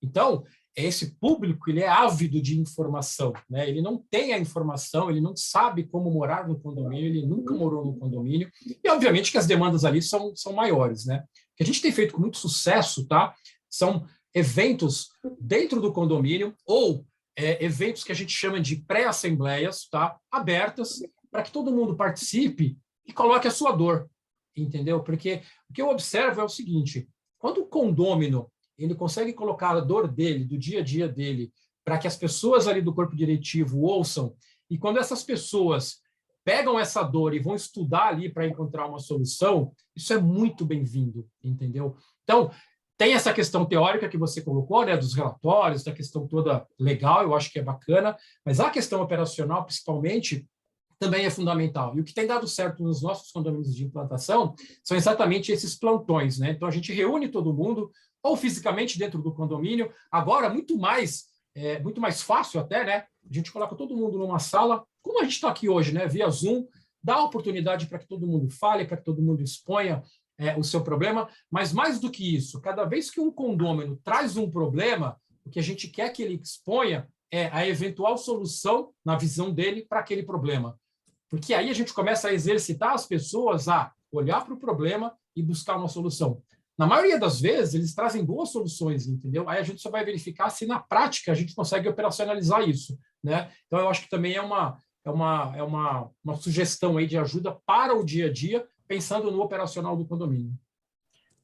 Então, esse público, ele é ávido de informação, né? Ele não tem a informação, ele não sabe como morar no condomínio, ele nunca morou no condomínio, e obviamente que as demandas ali são maiores, né? O que a gente tem feito com muito sucesso, tá? São eventos dentro do condomínio, ou eventos que a gente chama de pré-assembleias, tá? Abertas, para que todo mundo participe e coloque a sua dor, entendeu? Porque o que eu observo é o seguinte, quando o condômino ele consegue colocar a dor dele, do dia a dia dele, para que as pessoas ali do corpo diretivo ouçam, e quando essas pessoas pegam essa dor e vão estudar ali para encontrar uma solução, isso é muito bem-vindo, entendeu? Então, tem essa questão teórica que você colocou, né, dos relatórios, da questão toda legal, eu acho que é bacana, mas a questão operacional, principalmente, também é fundamental. E o que tem dado certo nos nossos condomínios de implantação são exatamente esses plantões, né? Então, a gente reúne todo mundo, ou fisicamente dentro do condomínio, agora muito mais fácil até, né? A gente coloca todo mundo numa sala, como a gente está aqui hoje, né? Via Zoom, dá oportunidade para que todo mundo fale, para que todo mundo exponha o seu problema, mas mais do que isso, cada vez que um condômino traz um problema, o que a gente quer que ele exponha é a eventual solução, na visão dele, para aquele problema. Porque aí a gente começa a exercitar as pessoas a olhar para o problema e buscar uma solução. Na maioria das vezes, eles trazem boas soluções, entendeu? Aí a gente só vai verificar se na prática a gente consegue operacionalizar isso, né? Então, eu acho que também é uma sugestão aí de ajuda para o dia a dia, pensando no operacional do condomínio.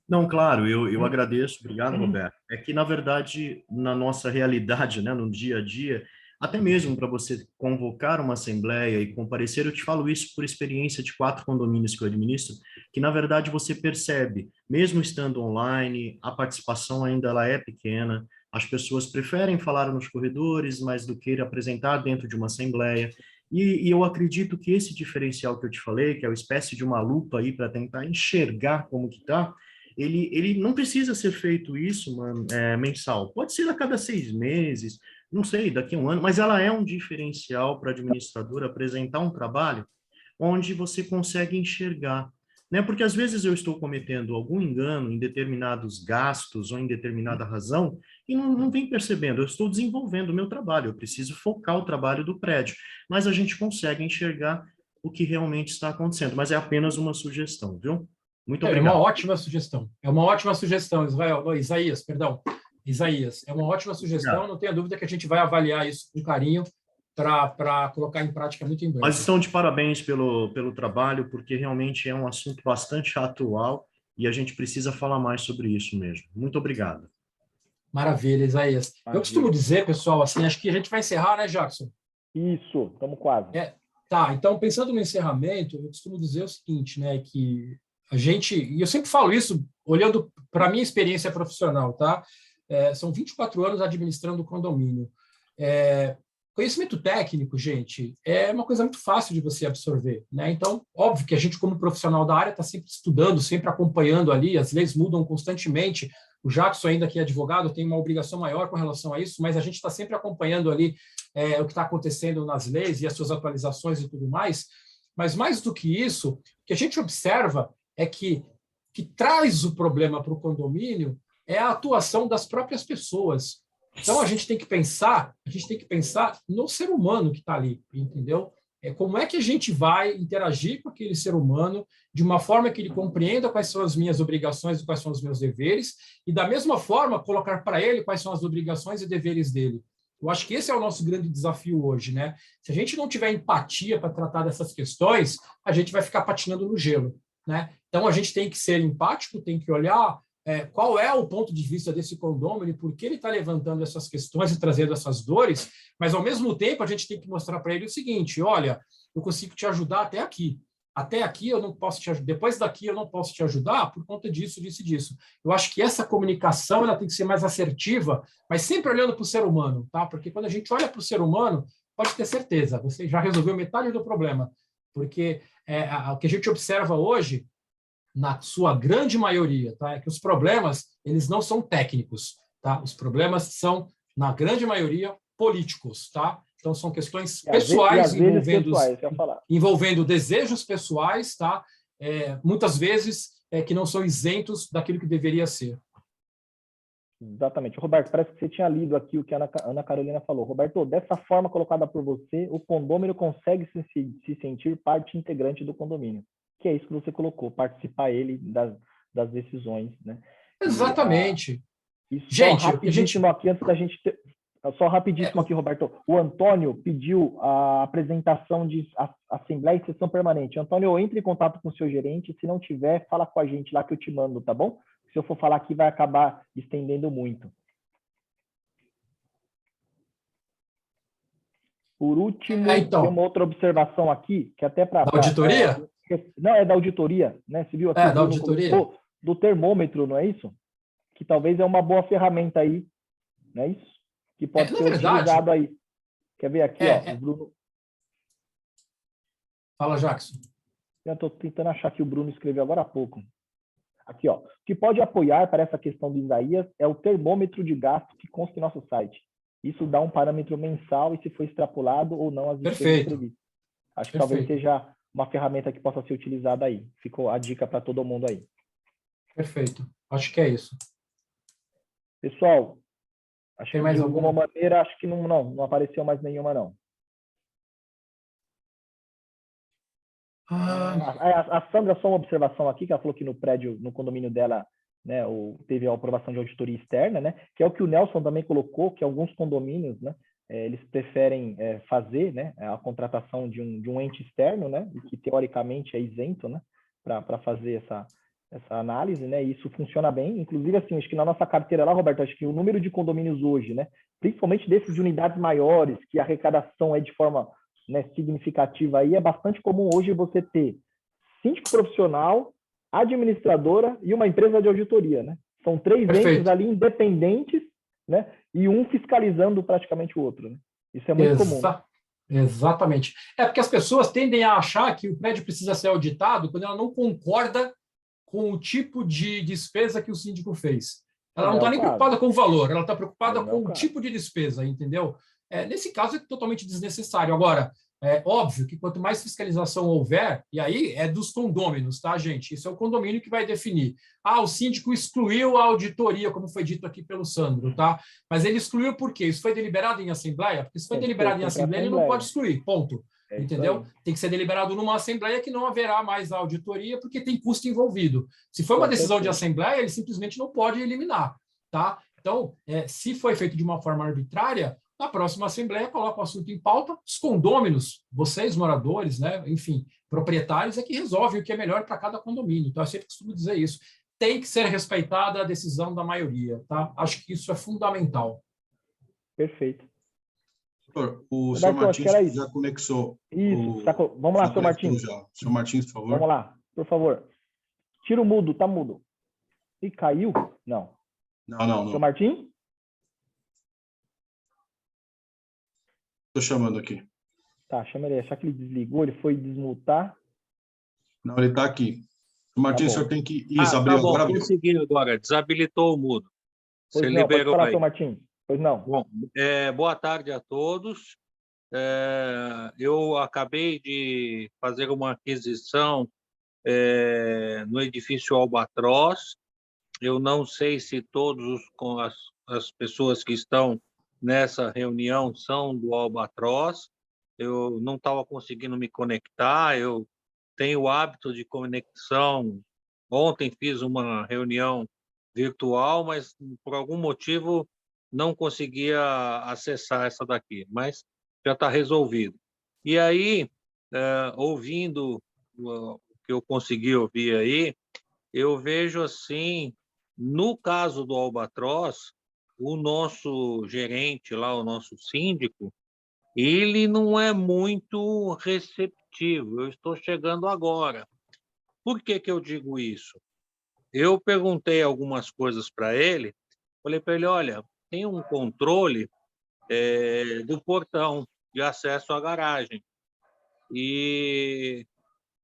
Não, claro, eu agradeço, obrigado, Roberto. É que, na verdade, na nossa realidade, né, no dia a dia, até mesmo para você convocar uma assembleia e comparecer, eu te falo isso por experiência de 4 condomínios que eu administro, que na verdade você percebe, mesmo estando online, a participação ainda ela é pequena, as pessoas preferem falar nos corredores mais do que apresentar dentro de uma assembleia, e eu acredito que esse diferencial que eu te falei, que é uma espécie de uma lupa aí para tentar enxergar como que está, ele não precisa ser feito isso, mensal, pode ser a cada 6 meses, não sei, daqui a um ano, mas ela é um diferencial para a administradora apresentar um trabalho onde você consegue enxergar, né? Porque às vezes eu estou cometendo algum engano em determinados gastos ou em determinada razão e não vem percebendo, eu estou desenvolvendo o meu trabalho, eu preciso focar o trabalho do prédio, mas a gente consegue enxergar o que realmente está acontecendo, mas é apenas uma sugestão, viu? Muito obrigado. É uma ótima sugestão, Isaías, perdão. Isaías, é uma ótima sugestão, não tenha dúvida que a gente vai avaliar isso com carinho para colocar em prática muito em breve. Mas estão de parabéns pelo trabalho, porque realmente é um assunto bastante atual e a gente precisa falar mais sobre isso mesmo. Muito obrigado. Maravilha, Isaías. Eu costumo dizer, pessoal, assim, acho que a gente vai encerrar, né, Jackson? Isso, estamos quase. Tá, então, pensando no encerramento, eu costumo dizer o seguinte, né, que a gente, e eu sempre falo isso olhando para a minha experiência profissional, tá? São 24 anos administrando o condomínio. Conhecimento técnico, gente, é uma coisa muito fácil de você absorver, né? Então, óbvio que a gente, como profissional da área, está sempre estudando, sempre acompanhando ali, as leis mudam constantemente, O Jackson, ainda que é advogado, tem uma obrigação maior com relação a isso, mas a gente está sempre acompanhando ali o que está acontecendo nas leis e as suas atualizações e tudo mais. Mas, mais do que isso, o que a gente observa é que traz o problema para o condomínio é a atuação das próprias pessoas. Então, a gente tem que pensar no ser humano que está ali, entendeu? Como é que a gente vai interagir com aquele ser humano de uma forma que ele compreenda quais são as minhas obrigações e quais são os meus deveres, e, da mesma forma, colocar para ele quais são as obrigações e deveres dele. Eu acho que esse é o nosso grande desafio hoje, né? Se a gente não tiver empatia para tratar dessas questões, a gente vai ficar patinando no gelo, né? Então, a gente tem que ser empático, tem que olhar qual é o ponto de vista desse condômino, por que ele está levantando essas questões e trazendo essas dores, mas, ao mesmo tempo, a gente tem que mostrar para ele o seguinte: olha, eu consigo te ajudar até aqui. Até aqui eu não posso te ajudar, depois daqui eu não posso te ajudar por conta disso, disso e disso. Eu acho que essa comunicação ela tem que ser mais assertiva, mas sempre olhando para o ser humano, tá? Porque quando a gente olha para o ser humano, pode ter certeza, você já resolveu metade do problema, porque o que a gente observa hoje, na sua grande maioria, tá? É que os problemas, eles não são técnicos, tá? Os problemas são, na grande maioria, políticos, tá? Então, são questões pessoais envolvendo desejos pessoais, tá? Muitas vezes que não são isentos daquilo que deveria ser. Exatamente. Roberto, parece que você tinha lido aqui o que a Ana Carolina falou. Roberto, dessa forma colocada por você, o condômino consegue se sentir parte integrante do condomínio. Que é isso que você colocou, participar ele das decisões, né? Exatamente. Gente, rapidíssimo aqui, antes da gente ter... Só rapidíssimo aqui, Roberto. O Antônio pediu a apresentação de Assembleia e Sessão Permanente. Antônio, entre em contato com o seu gerente. Se não tiver, fala com a gente lá que eu te mando, tá bom? Se eu for falar aqui, vai acabar estendendo muito. Por último, então, tem uma outra observação aqui, que até para... Da auditoria? Não, é da auditoria, né? Você viu aqui? Da auditoria. Do termômetro, não é isso? Que talvez é uma boa ferramenta aí, não é isso? Que pode ser utilizado aí. Quer ver aqui, ó, o Bruno... Fala, Jackson. Eu estou tentando achar que o Bruno escreveu agora há pouco. Aqui, ó. O que pode apoiar para essa questão do Isaías é o termômetro de gasto que consta em nosso site. Isso dá um parâmetro mensal e se foi extrapolado ou não as despesas previstas. Acho que talvez seja uma ferramenta que possa ser utilizada aí. Ficou a dica para todo mundo aí. Perfeito. Acho que é isso. Pessoal, acho Tem que mais de alguma maneira, acho que não apareceu mais nenhuma, não. A Sandra, só uma observação aqui, que ela falou que no prédio, no condomínio dela, né, teve a aprovação de auditoria externa, né, que é o que o Nelson também colocou, que alguns condomínios, né, eles preferem fazer, né, a contratação de um ente externo, né, e que teoricamente é isento, né, para fazer essa análise, né, e isso funciona bem. Inclusive, assim, acho que na nossa carteira lá, Roberto, acho que o número de condomínios hoje, né, principalmente desses de unidades maiores, que a arrecadação é de forma, né, significativa, aí é bastante comum hoje você ter síndico profissional, administradora e uma empresa de auditoria, né? São 3 entes ali independentes, né, e um fiscalizando praticamente o outro, né? Isso é muito comum. Né? Exatamente. Porque as pessoas tendem a achar que o prédio precisa ser auditado quando ela não concorda com o tipo de despesa que o síndico fez. Ela não está nem preocupada com o valor, ela está preocupada com o tipo de despesa, entendeu? Nesse caso, é totalmente desnecessário. Agora, é óbvio que quanto mais fiscalização houver, e aí é dos condôminos, tá, gente? Isso é o condomínio que vai definir. O síndico excluiu a auditoria, como foi dito aqui pelo Sandro, tá? Mas ele excluiu por quê? Isso foi deliberado em assembleia? Porque se foi deliberado em assembleia, ele não pode excluir, ponto. Entendeu? Tem que ser deliberado numa assembleia que não haverá mais a auditoria, porque tem custo envolvido. Se for uma decisão de assembleia, ele simplesmente não pode eliminar, tá? Então, se foi feito de uma forma arbitrária, na próxima assembleia coloca o assunto em pauta, os condôminos, vocês moradores, né, enfim, proprietários, é que resolvem o que é melhor para cada condomínio. Então, eu sempre costumo dizer isso. Tem que ser respeitada a decisão da maioria, tá? Acho que isso é fundamental. Perfeito. O senhor Martins já conexou. Isso, vamos lá, senhor Martins. Senhor Martins, por favor. Vamos lá, por favor. Tira o mudo, tá mudo. E caiu? Não. Não. Senhor Martins? Estou chamando aqui. Tá, chama ele. Achar que ele desligou, ele foi desmutar. Não, ele está aqui. Martins, o senhor tem que... Isso, abriu agora. Conseguiu agora, desabilitou o mudo. Pois Você não, pode liberou falar, aí. seu Martins. Pois não. Bom, boa tarde a todos. Eu acabei de fazer uma aquisição no edifício Albatroz. Eu não sei se todos as pessoas que estão nessa reunião são do Albatroz. Eu não estava conseguindo me conectar. Eu tenho o hábito de conexão. Ontem fiz uma reunião virtual, mas por algum motivo não conseguia acessar essa daqui, mas já está resolvido. E aí, ouvindo o que eu consegui ouvir aí, eu vejo assim, no caso do Albatroz, o nosso gerente lá, o nosso síndico, ele não é muito receptivo. Eu estou chegando agora. Por que que eu digo isso? Eu perguntei algumas coisas para ele, falei para ele, olha, tem um controle do portão de acesso à garagem. E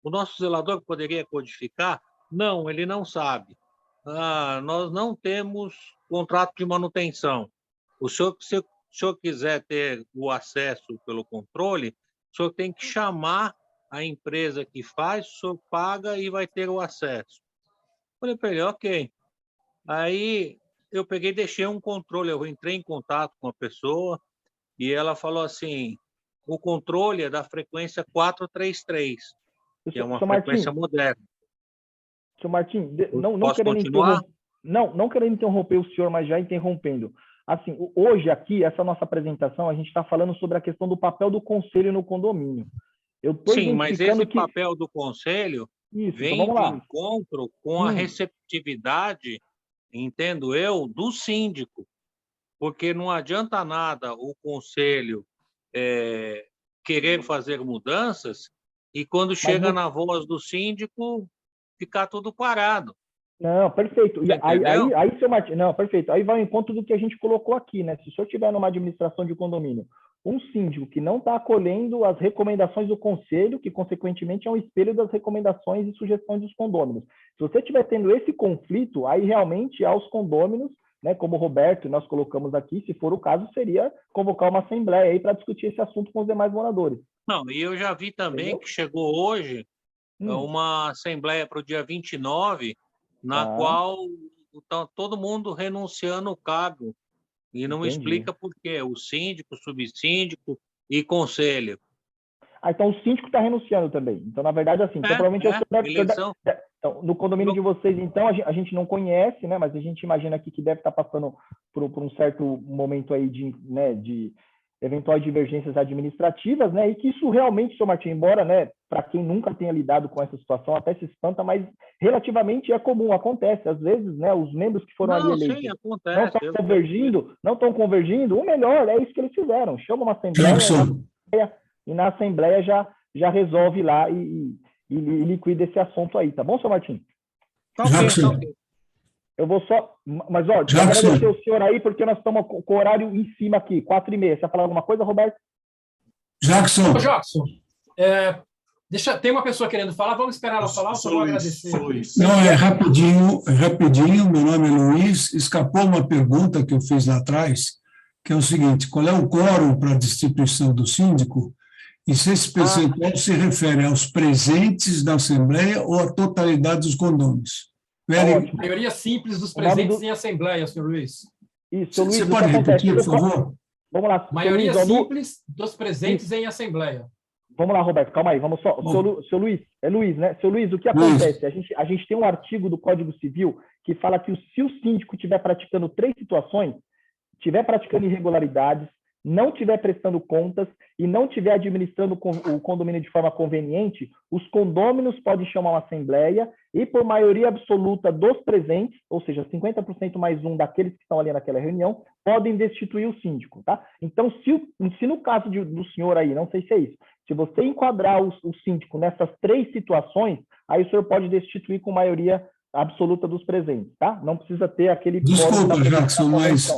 o nosso zelador poderia codificar? Não, ele não sabe. Nós não temos contrato de manutenção. Se o senhor quiser ter o acesso pelo controle, o senhor tem que chamar a empresa que faz, o senhor paga e vai ter o acesso. Falei para ele, ok. Aí eu peguei e deixei um controle, eu entrei em contato com a pessoa e ela falou assim, o controle é da frequência 433, que é uma frequência moderna. Senhor Martim, Posso continuar? Não querendo interromper o senhor, mas já interrompendo. Assim, hoje aqui, essa nossa apresentação, a gente está falando sobre a questão do papel do conselho no condomínio. Sim, mas esse papel do conselho vem de encontro com a receptividade, entendo eu, do síndico. Porque não adianta nada o conselho querer fazer mudanças e quando chega na voz do síndico, ficar tudo parado. Não, perfeito. Aí, seu Martim, não, perfeito. Aí vai ao encontro do que a gente colocou aqui, né? Se o senhor tiver numa administração de condomínio, um síndico que não está acolhendo as recomendações do conselho, que consequentemente é um espelho das recomendações e sugestões dos condôminos. Se você estiver tendo esse conflito, aí realmente aos condôminos, né, como o Roberto nós colocamos aqui, se for o caso, seria convocar uma assembleia aí para discutir esse assunto com os demais moradores. Não, e eu já vi também que chegou hoje uma assembleia para o dia 29, na qual está todo mundo renunciando o cargo. E não explica por quê. O síndico, o subsíndico e conselho. Então o síndico está renunciando também. Então, na verdade, assim, então, provavelmente então, no condomínio de vocês, então, a gente não conhece, né? Mas a gente imagina aqui que deve estar passando por um certo momento aí de eventuais divergências administrativas, né? E que isso realmente, senhor Martim, embora, né, para quem nunca tenha lidado com essa situação, até se espanta, mas relativamente é comum, acontece. Às vezes, né, os membros que foram ali eleitos não estão convergindo, o melhor é isso que eles fizeram. Chama uma assembleia e na assembleia já resolve lá e liquida esse assunto aí, tá bom, senhor Martim? Tá ok. Eu vou só... Mas, ó, deixa eu agradecer o senhor aí, porque nós estamos com o horário em cima aqui, 4h30. Você vai falar alguma coisa, Roberto? Jackson, tem uma pessoa querendo falar, vamos esperar ela falar, ou só vou agradecer? Não, é rapidinho, meu nome é Luiz, escapou uma pergunta que eu fiz lá atrás, que é o seguinte, qual é o quórum para a destituição do síndico? E se esse percentual se refere aos presentes da Assembleia ou à totalidade dos condôminos? A maioria simples dos presentes em Assembleia, senhor Luiz. Isso, Luiz, você pode repetir, por favor? Vamos lá. Maioria simples dos presentes em Assembleia. Vamos lá, Roberto, calma aí, vamos só. Seu Luiz, é Luiz, né? Seu Luiz, o que acontece? A gente tem um artigo do Código Civil que fala que se o síndico estiver praticando 3 situações, estiver praticando irregularidades, não estiver prestando contas e não estiver administrando o condomínio de forma conveniente, os condôminos podem chamar uma assembleia e, por maioria absoluta dos presentes, ou seja, 50% mais um daqueles que estão ali naquela reunião, podem destituir o síndico, tá? Então, se no caso do senhor aí, não sei se é isso, se você enquadrar o síndico nessas 3 situações, aí o senhor pode destituir com maioria absoluta dos presentes, tá? Não precisa ter aquele... Desculpa, Jackson, mas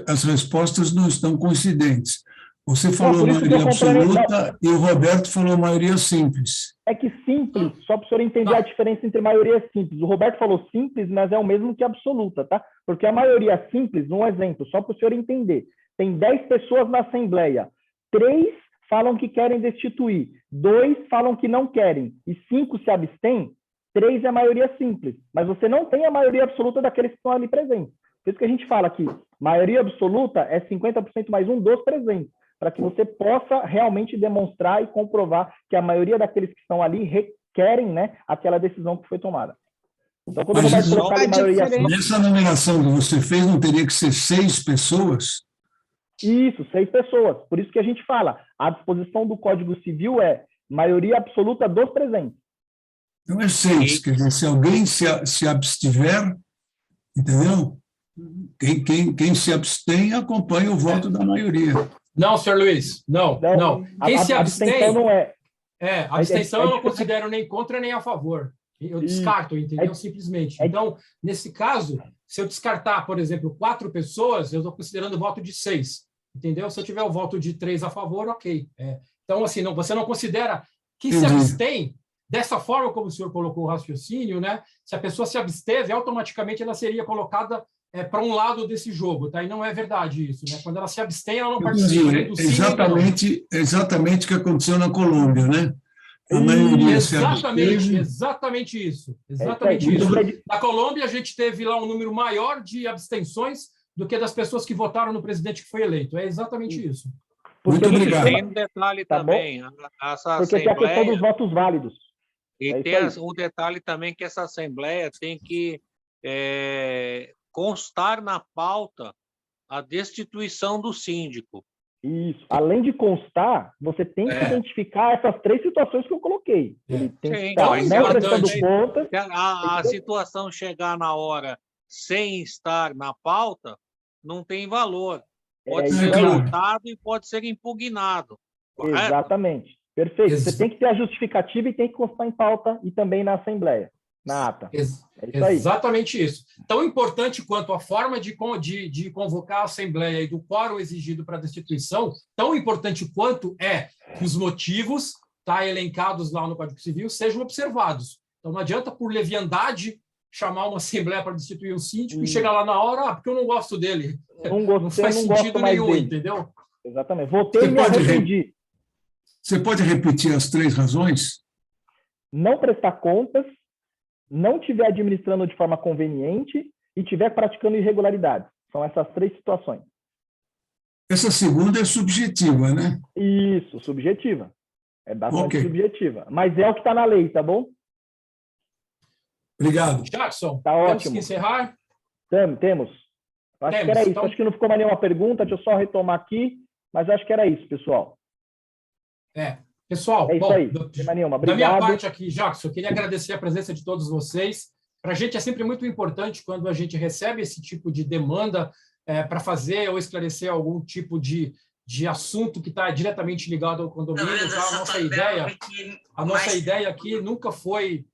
as respostas não estão coincidentes. Você falou maioria absoluta e o Roberto falou maioria simples. É que simples, só para o senhor entender a diferença entre maioria e simples. O Roberto falou simples, mas é o mesmo que absoluta, tá? Porque a maioria simples, um exemplo, só para o senhor entender, tem 10 pessoas na Assembleia, 3 falam que querem destituir, 2 falam que não querem e 5 se abstêm, 3 é a maioria simples, mas você não tem a maioria absoluta daqueles que estão ali presentes. Por isso que a gente fala que maioria absoluta é 50% mais um dos presentes, para que você possa realmente demonstrar e comprovar que a maioria daqueles que estão ali requerem, né, aquela decisão que foi tomada. Então, quando Mas vai colocar a maioria... Nessa nomeação que você fez, não teria que ser 6 pessoas? Isso, 6 pessoas. Por isso que a gente fala, a disposição do Código Civil é maioria absoluta dos presentes. Então é 6, quer dizer, se alguém se abstiver, entendeu? Quem se abstém acompanha o voto da maioria. Não, senhor Luiz, não. Quem se abstém... não é... a abstenção eu não considero nem contra nem a favor. Eu descarto, entendeu? Simplesmente. Então, nesse caso, se eu descartar, por exemplo, 4 pessoas, eu estou considerando o voto de 6, entendeu? Se eu tiver o voto de 3 a favor, ok. Então, assim, você não considera que se abstém, dessa forma como o senhor colocou o raciocínio, né? Se a pessoa se absteve, automaticamente ela seria colocada para um lado desse jogo, tá? E não é verdade isso, né? Quando ela se abstém, ela não participa. Exatamente o que aconteceu na Colômbia, né? A maioria se absteve. Exatamente isso. Exatamente isso. Na Colômbia, a gente teve lá um número maior de abstenções do que das pessoas que votaram no presidente que foi eleito. É exatamente isso. Muito obrigado. Tem um detalhe também. Porque tem a questão dos votos válidos. E tem o detalhe também que essa Assembleia tem que constar na pauta a destituição do síndico. Isso. Além de constar, você tem que identificar essas 3 situações que eu coloquei. Ele tem que estar não prestando conta. A situação chegar na hora sem estar na pauta, não tem valor. Pode ser votado e pode ser impugnado. Correto? Exatamente. Perfeito. Você tem que ter a justificativa e tem que constar em pauta e também na Assembleia, na ata. Exatamente isso. Tão importante quanto a forma de convocar a Assembleia e do quórum exigido para a destituição, tão importante quanto é que os motivos elencados lá no Código Civil sejam observados. Então, não adianta, por leviandade, chamar uma Assembleia para destituir um síndico e chegar lá na hora, porque eu não gosto dele. Não faz sentido nenhum, entendeu? Exatamente. Votei e me arrependi. Você pode repetir as 3 razões? Não prestar contas, não estiver administrando de forma conveniente e estiver praticando irregularidades. São essas 3 situações. Essa segunda é subjetiva, né? Isso, subjetiva. É bastante subjetiva. Mas é o que está na lei, tá bom? Obrigado. Jackson, tá temos ótimo. que encerrar? Temos. Acho que era isso. Então... Acho que não ficou mais nenhuma pergunta. Deixa eu só retomar aqui. Mas acho que era isso, pessoal. Pessoal, é isso aí. Da minha parte aqui, Jackson, eu queria agradecer a presença de todos vocês. Para a gente é sempre muito importante quando a gente recebe esse tipo de demanda para fazer ou esclarecer algum tipo de assunto que está diretamente ligado ao condomínio. Tá? A nossa ideia aqui nunca foi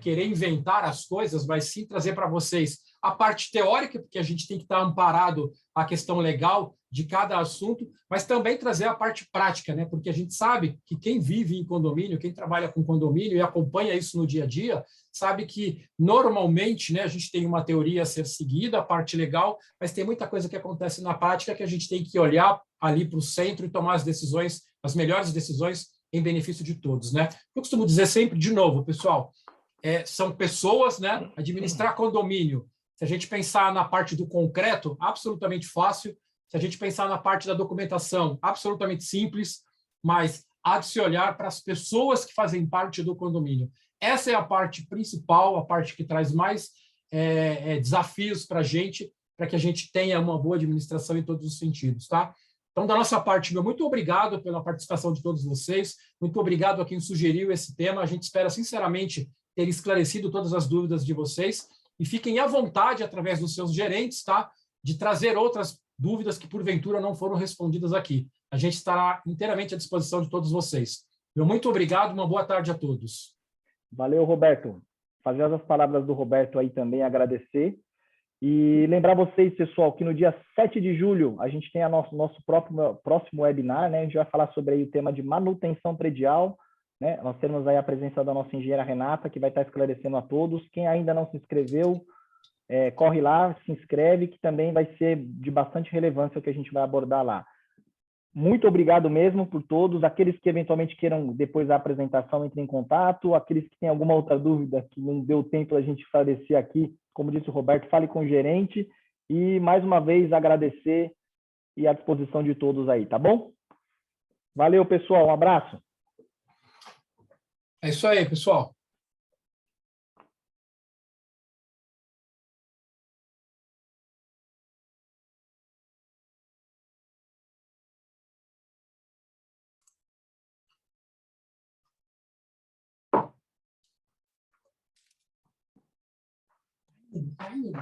querer inventar as coisas, mas sim trazer para vocês a parte teórica, porque a gente tem que estar amparado à questão legal de cada assunto, mas também trazer a parte prática, né? Porque a gente sabe que quem vive em condomínio, quem trabalha com condomínio e acompanha isso no dia a dia, sabe que normalmente, né, a gente tem uma teoria a ser seguida, a parte legal, mas tem muita coisa que acontece na prática que a gente tem que olhar ali para o centro e tomar as decisões, as melhores decisões em benefício de todos, né? Eu costumo dizer sempre, de novo, pessoal, são pessoas, né? Administrar condomínio. Se a gente pensar na parte do concreto, absolutamente fácil. Se a gente pensar na parte da documentação, absolutamente simples, mas há de se olhar para as pessoas que fazem parte do condomínio. Essa é a parte principal, a parte que traz mais desafios para a gente, para que a gente tenha uma boa administração em todos os sentidos, tá? Então, da nossa parte, muito obrigado pela participação de todos vocês, muito obrigado a quem sugeriu esse tema. A gente espera, sinceramente, ter esclarecido todas as dúvidas de vocês e fiquem à vontade, através dos seus gerentes, tá? De trazer outras dúvidas que, porventura, não foram respondidas aqui. A gente estará inteiramente à disposição de todos vocês. Muito obrigado, uma boa tarde a todos. Valeu, Roberto. Fazer as palavras do Roberto aí também, agradecer. E lembrar vocês, pessoal, que no dia 7 de julho a gente tem a nosso próximo webinar, né? A gente vai falar sobre aí o tema de manutenção predial, né? Nós temos aí a presença da nossa engenheira Renata, que vai estar esclarecendo a todos. Quem ainda não se inscreveu, corre lá, se inscreve, que também vai ser de bastante relevância o que a gente vai abordar lá. Muito obrigado mesmo por todos. Aqueles que eventualmente queiram, depois da apresentação, entrem em contato. Aqueles que têm alguma outra dúvida que não deu tempo a gente esclarecer aqui, como disse o Roberto, fale com o gerente. E, mais uma vez, agradecer e à disposição de todos aí, tá bom? Valeu, pessoal. Um abraço. É isso aí, pessoal. Tá indo.